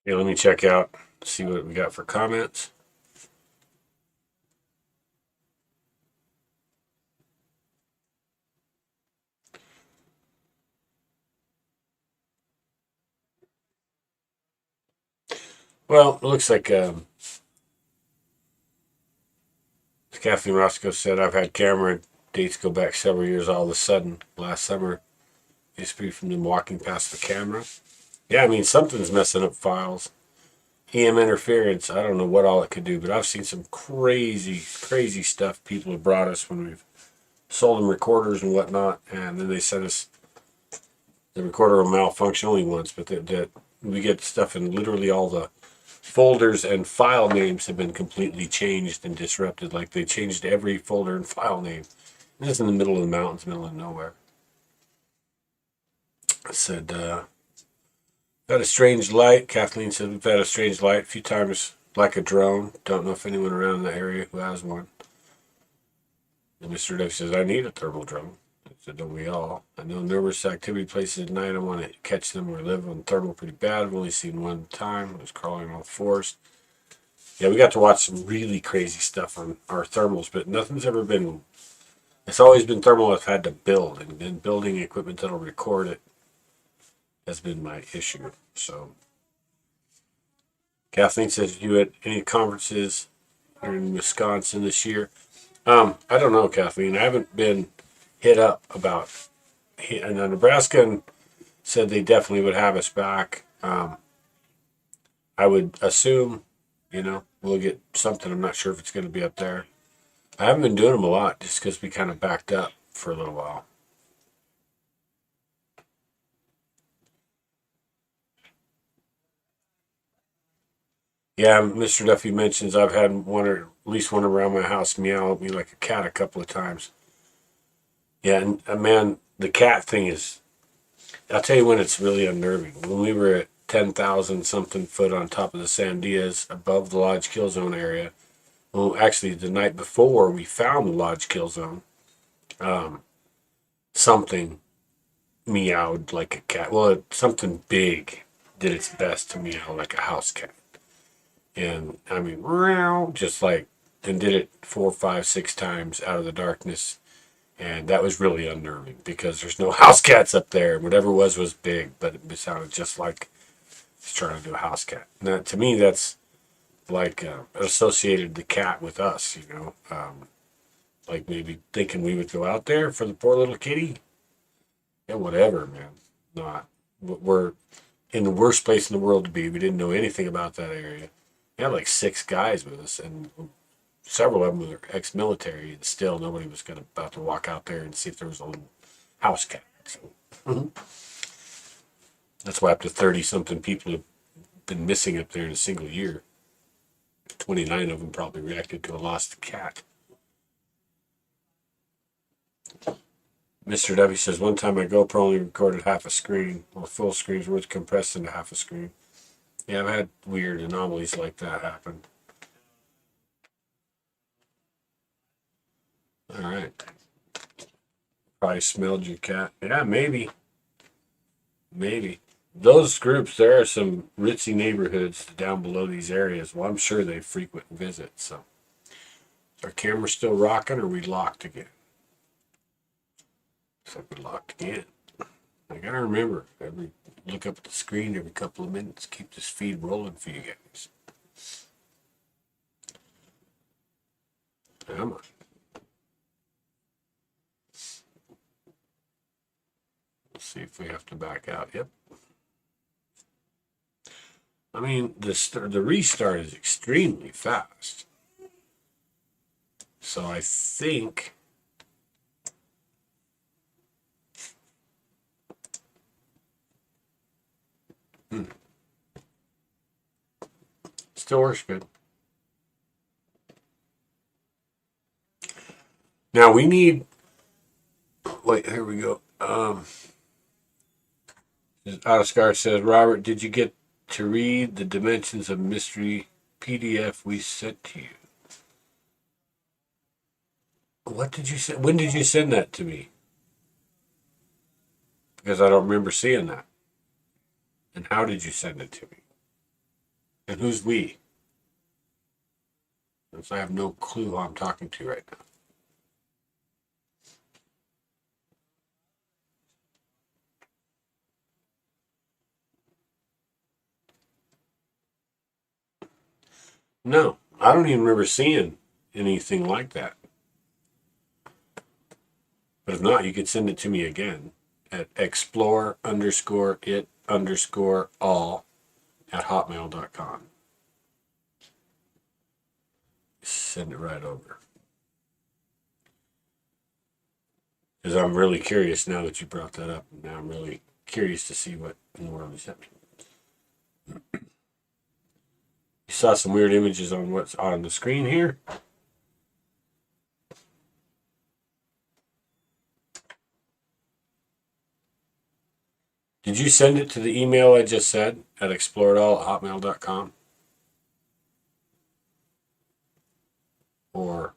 Yeah, let me check out, see what we got for comments. Well, it looks like Kathleen Roscoe said, I've had camera dates go back several years all of a sudden. Last summer, used to be from them walking past the camera. Yeah, I mean, something's messing up files. EM interference, I don't know what all it could do, but I've seen some crazy, crazy stuff people have brought us when we've sold them recorders and whatnot, and then they sent us the recorder will malfunction only once, but that we get stuff in literally all the folders and file names have been completely changed and disrupted. Like they changed every folder and file name. And it's in the middle of the mountains, middle of nowhere. I said, got a strange light. Kathleen said, we've had a strange light a few times, like a drone. Don't know if anyone around the area who has one. And Mr. Dave says, I need a thermal drone. I said, don't we all? I know numerous activity places at night. I want to catch them or live on thermal pretty bad. I've only seen one time. It was crawling on the forest. Yeah, we got to watch some really crazy stuff on our thermals, but nothing's ever been. It's always been thermal I've had to build, and then building equipment that'll record it has been my issue. So, Kathleen says, you at any conferences here in Wisconsin this year? I don't know, Kathleen. I haven't been hit up about. And Nebraska said they definitely would have us back. I would assume, we'll get something. I'm not sure if it's going to be up there. I haven't been doing them a lot just because we kind of backed up for a little while. Yeah, Mr. Duffy mentions I've had one or at least one around my house meow at me like a cat a couple of times. Yeah, and man, the cat thing is, I'll tell you when it's really unnerving. When we were at 10,000 something foot on top of the Sandias above the Lodge Kill Zone area, well, actually the night before we found the Lodge Kill Zone, something meowed like a cat. Well, something big did its best to meow like a house cat. And I mean, just like, and did it 4, 5, 6 times out of the darkness. And that was really unnerving because there's no house cats up there. And whatever it was big, but it sounded just like it's trying to do a house cat. Now, to me, that's like associated the cat with us, like maybe thinking we would go out there for the poor little kitty. Yeah, whatever, man. Not. We're in the worst place in the world to be. We didn't know anything about that area. We had like 6 guys with us, and several of them were ex-military, and still nobody was about to walk out there and see if there was a little house cat. So, that's why up to 30-something people have been missing up there in a single year. 29 of them probably reacted to a lost cat. Mr. W says, one time my GoPro only recorded half a screen, while full screens were compressed into half a screen. Yeah, I've had weird anomalies like that happen. All right. Probably smelled your cat. Yeah, maybe. Maybe. Those groups, there are some ritzy neighborhoods down below these areas. Well, I'm sure they frequent visit. So, is our camera still rocking or are we locked again? Looks like we're locked again. I gotta remember, look up at the screen every couple of minutes. Keep this feed rolling for you guys. Come on. Let's see if we have to back out. Yep. I mean, the restart is extremely fast. So I think still works good. Now we need. Wait, here we go. Outascar says, Robert, did you get to read the Dimensions of Mystery PDF we sent to you? What did you say? When did you send that to me? Because I don't remember seeing that. And how did you send it to me? And who's we? Since I have no clue who I'm talking to right now. No, I don't even remember seeing anything like that. But if not, you could send it to me again at explore_it_all@hotmail.com. Send it right over. Because I'm really curious now that you brought that up. Now I'm really curious to see what in the world is happening. You saw some weird images on what's on the screen here. Did you send it to the email I just said at exploreitall@hotmail.com? Or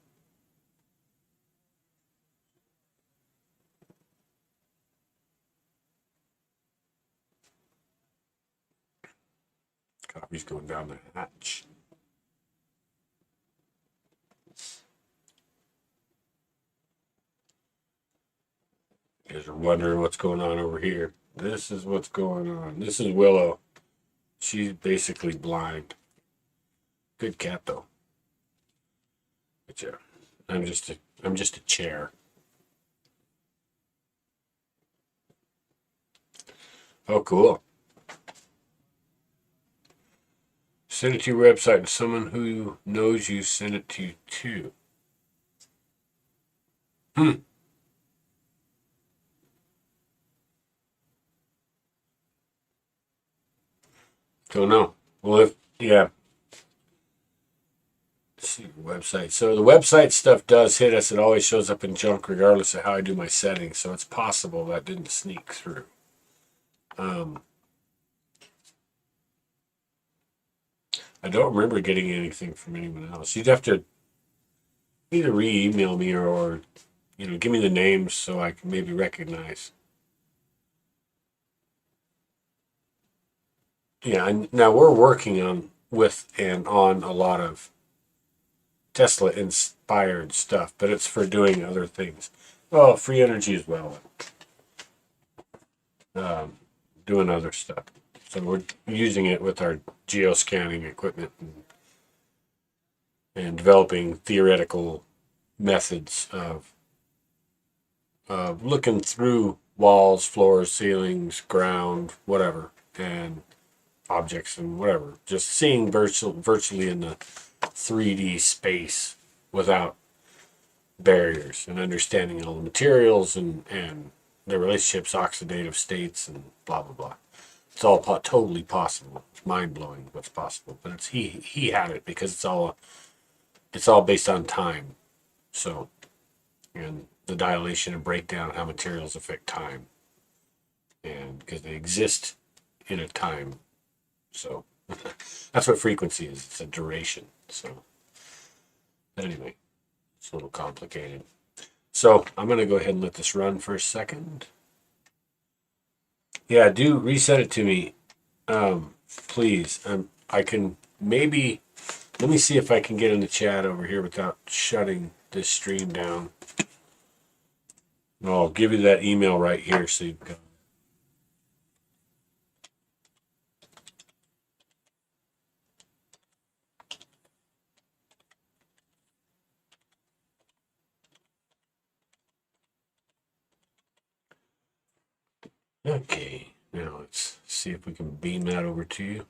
coffee's going down the hatch. You guys are wondering what's going on over here. This is what's going on. This is Willow. She's basically blind. Good cat though. But yeah, I'm just a chair. Oh, cool. Send it to your website and someone who knows you send it to you too. Don't know. Well, if yeah. Let's see your website. So the website stuff does hit us. It always shows up in junk regardless of how I do my settings. So it's possible that didn't sneak through. I don't remember getting anything from anyone else. You'd have to either re-email me or give me the names so I can maybe recognize. Yeah, and now we're working on a lot of Tesla inspired stuff, but it's for doing other things. Well, free energy as well. Doing other stuff. So we're using it with our geoscanning equipment and developing theoretical methods of looking through walls, floors, ceilings, ground, whatever, and objects and whatever. Just seeing virtually in the 3D space without barriers and understanding all the materials and their relationships, oxidative states, and blah blah blah. It's all totally possible. It's mind blowing what's possible, but it's he had it because it's all based on time. So, and the dilation and breakdown of how materials affect time, and because they exist in a time. So that's what frequency is. It's a duration. So anyway, it's a little complicated. So I'm going to go ahead and let this run for a second. Yeah, do reset it to me, please. I can maybe, let me see if I can get in the chat over here without shutting this stream down. I'll give you that email right here so you've got. Okay, now let's see if we can beam that over to you.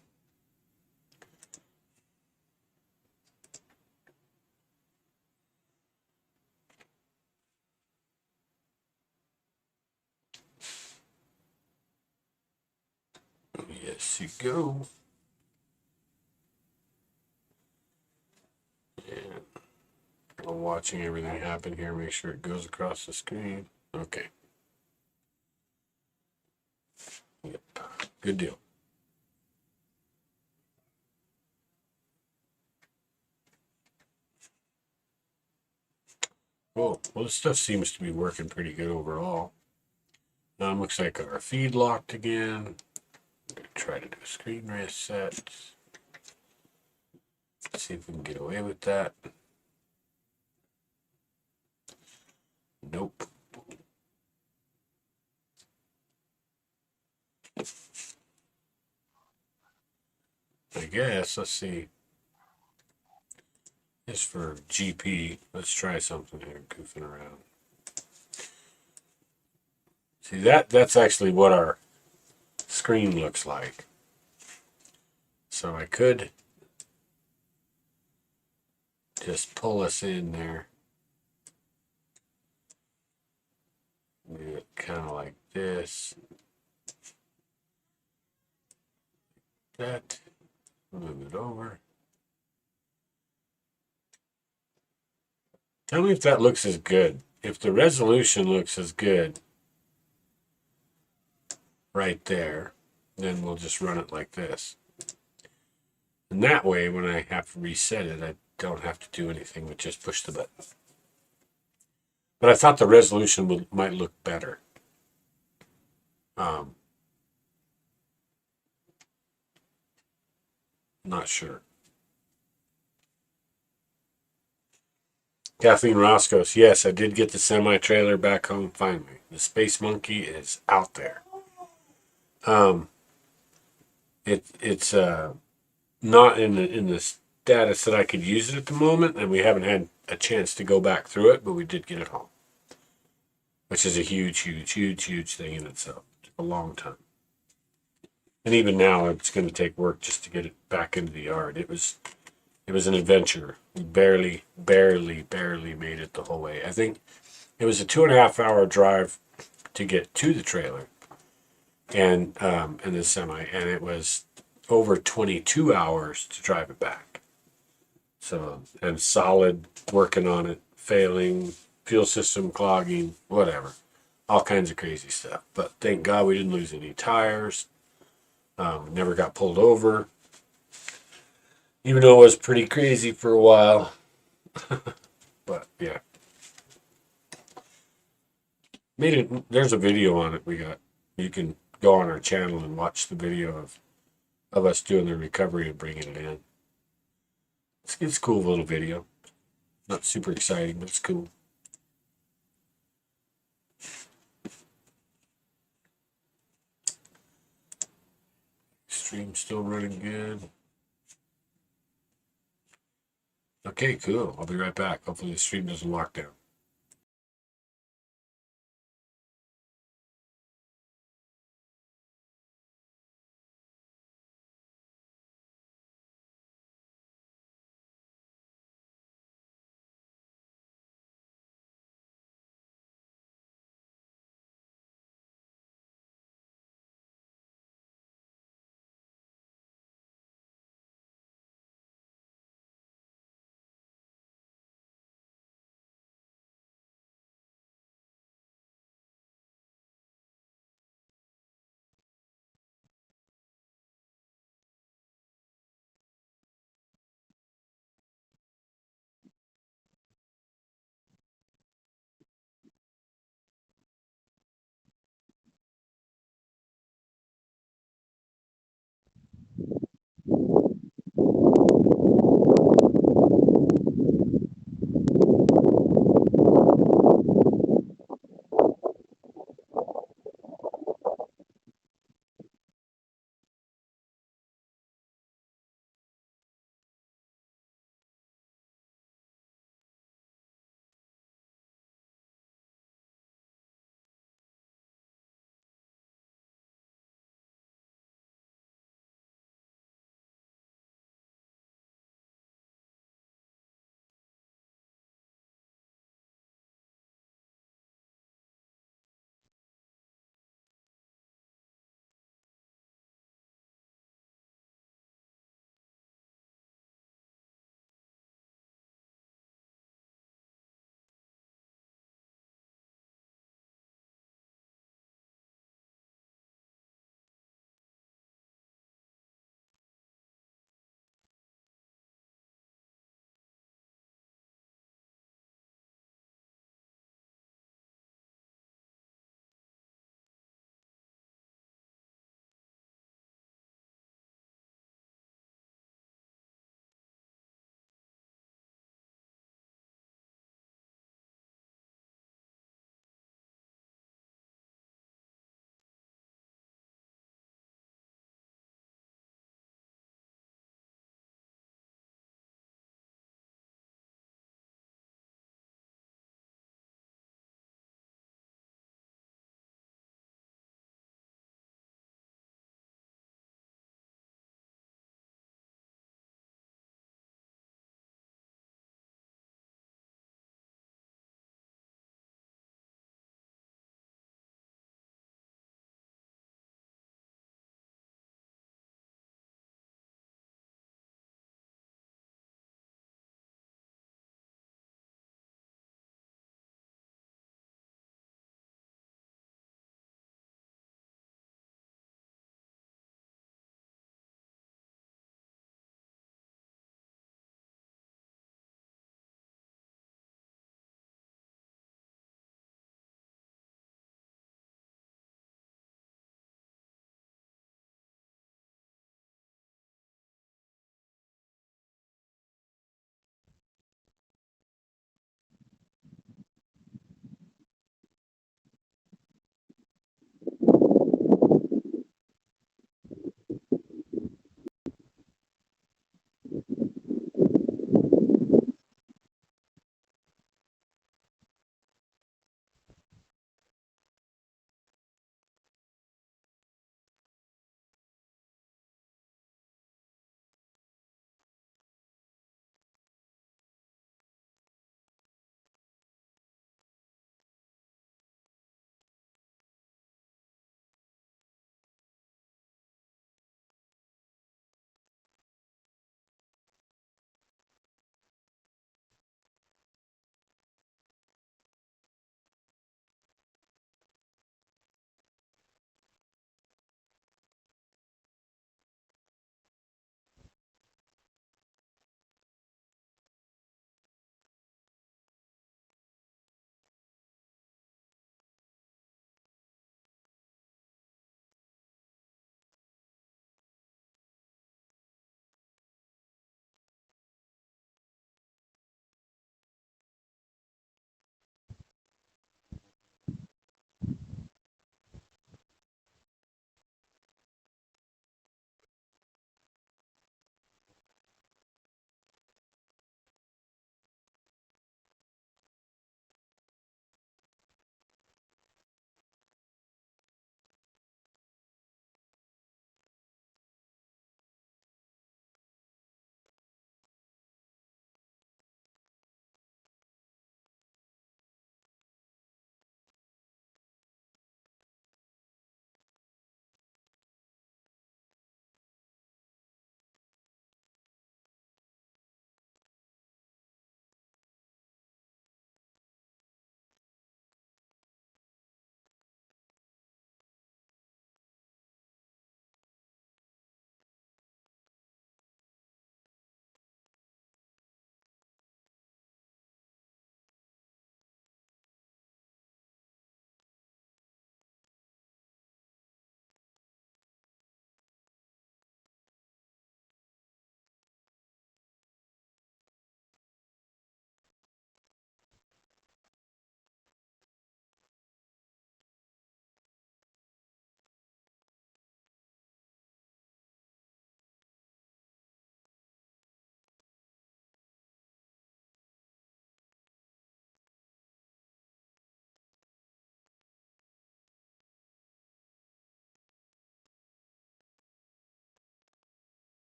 Yes, you go. And I'm watching everything happen here. Make sure it goes across the screen. Okay. Yep. Good deal. Cool. Well, this stuff seems to be working pretty good overall. Looks like our feed locked again. I'm going to try to do a screen reset. See if we can get away with that. Nope. I guess, let's see. It's for GP. Let's try something here, goofing around. See, that's actually what our screen looks like. So I could just pull us in there. Do it kind of like this. That. Move it over. Tell me if that looks as good. If the resolution looks as good right there, then we'll just run it like this. And that way, when I have to reset it, I don't have to do anything but just push the button. But I thought the resolution might look better. Not sure. Kathleen Roscoe's, yes, I did get the semi-trailer back home finally. The Space Monkey is out there. It's not in the status that I could use it at the moment, and we haven't had a chance to go back through it, but we did get it home, which is a huge thing in itself. It took a long time, and even now it's going to take work just to get it back into the yard. It was an adventure. We barely made it the whole way. I think it was a 2.5 hour drive to get to the trailer and the semi, and it was over 22 hours to drive it back. So, and solid working on it, failing, fuel system clogging, whatever, all kinds of crazy stuff. But thank God we didn't lose any tires. Never got pulled over, even though it was pretty crazy for a while. But yeah, there's a video on it. You can go on our channel and watch the video of us doing the recovery and bringing it in. It's a cool little video. Not super exciting, but it's cool. Stream's still running good. Okay, cool. I'll be right back. Hopefully the stream doesn't lock down.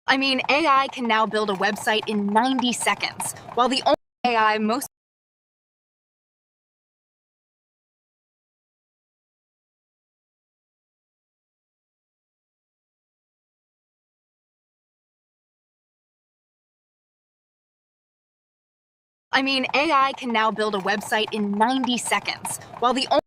I mean, AI can now build a website in 90 seconds, while the only AI most I mean, AI can now build a website in 90 seconds, while the only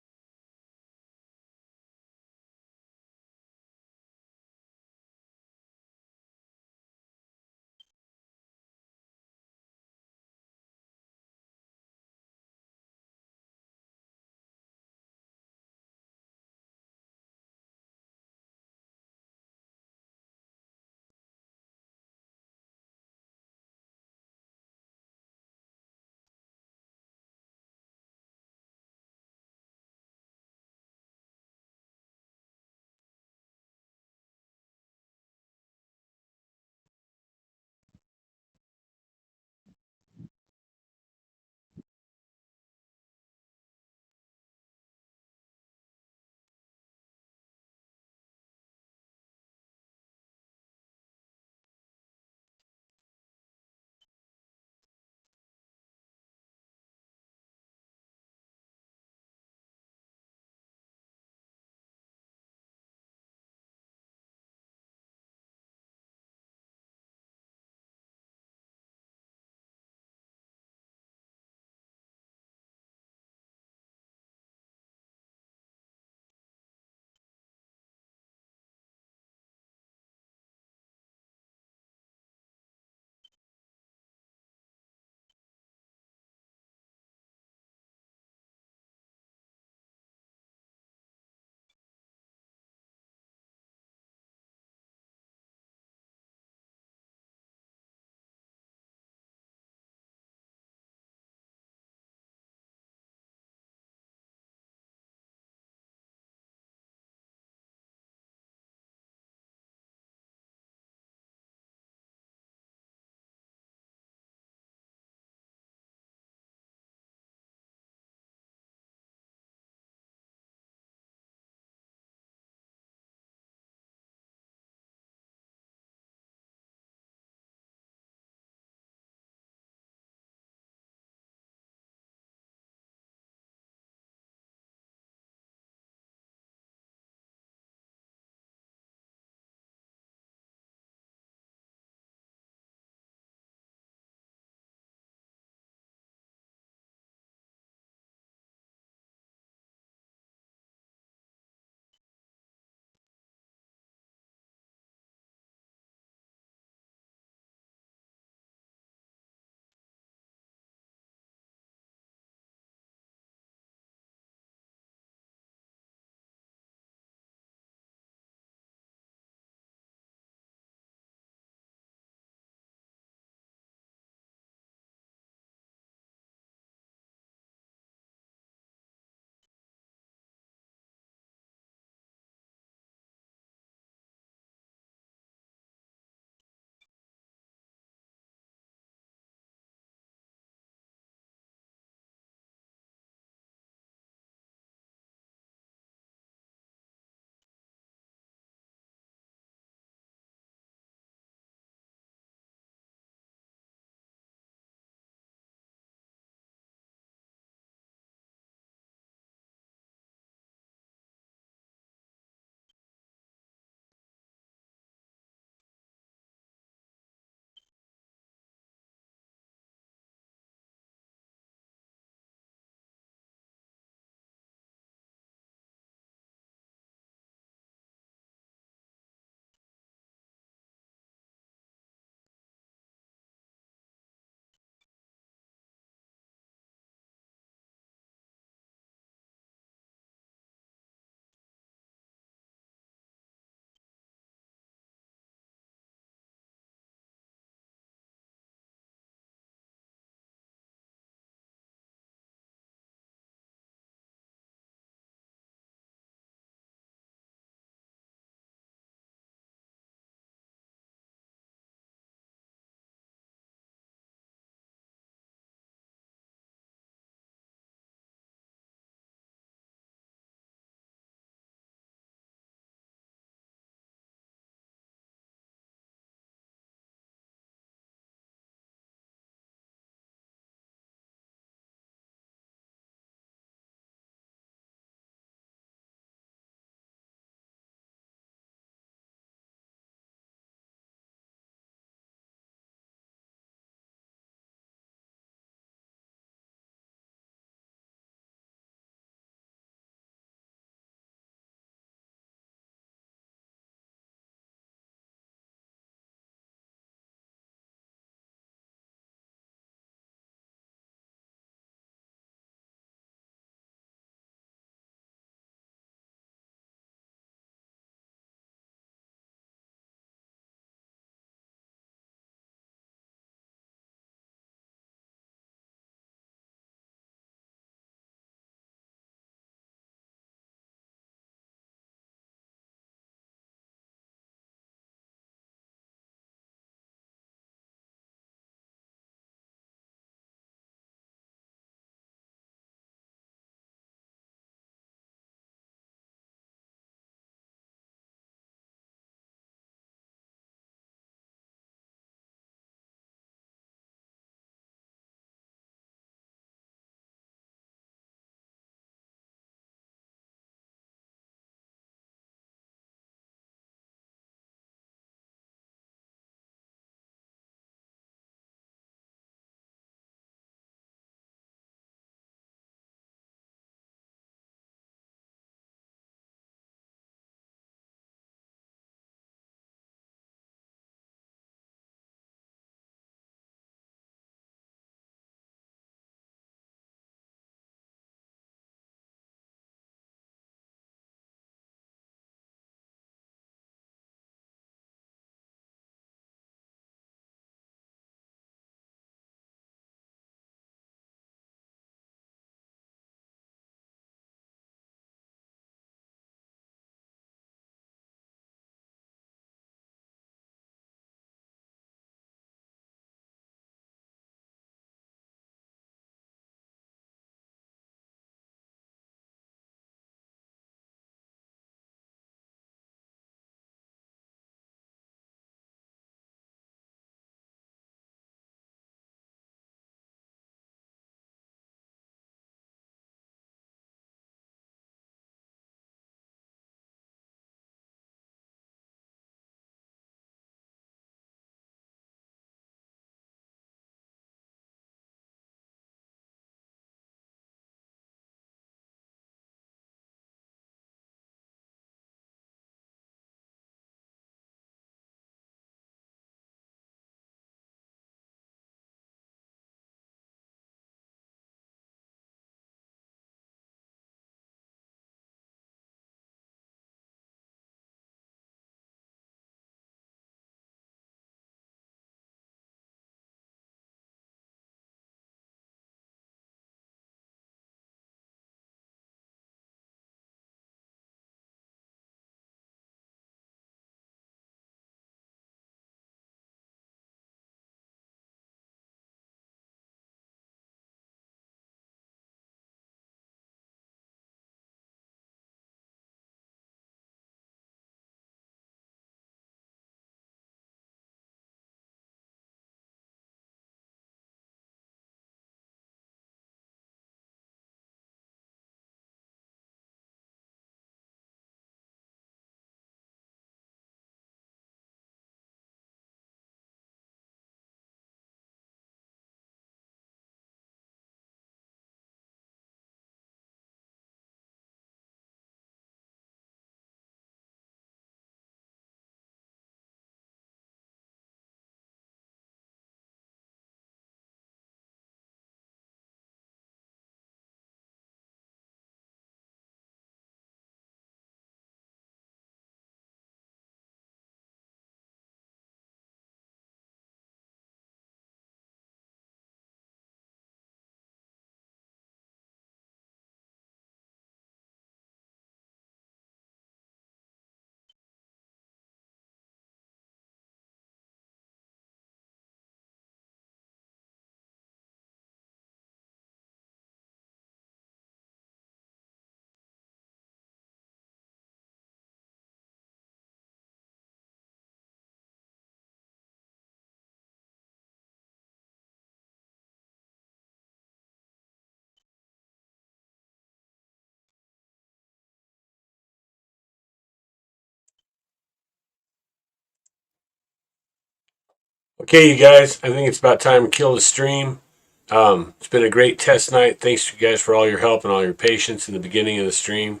Okay, you guys, I think it's about time to kill the stream. It's been a great test night. Thanks to you guys for all your help and all your patience in the beginning of the stream.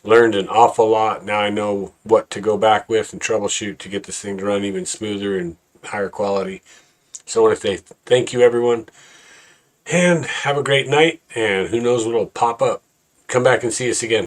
Learned an awful lot. Now I know what to go back with and troubleshoot to get this thing to run even smoother and higher quality. So I want to say thank you, everyone, and have a great night. And who knows what will pop up. Come back and see us again.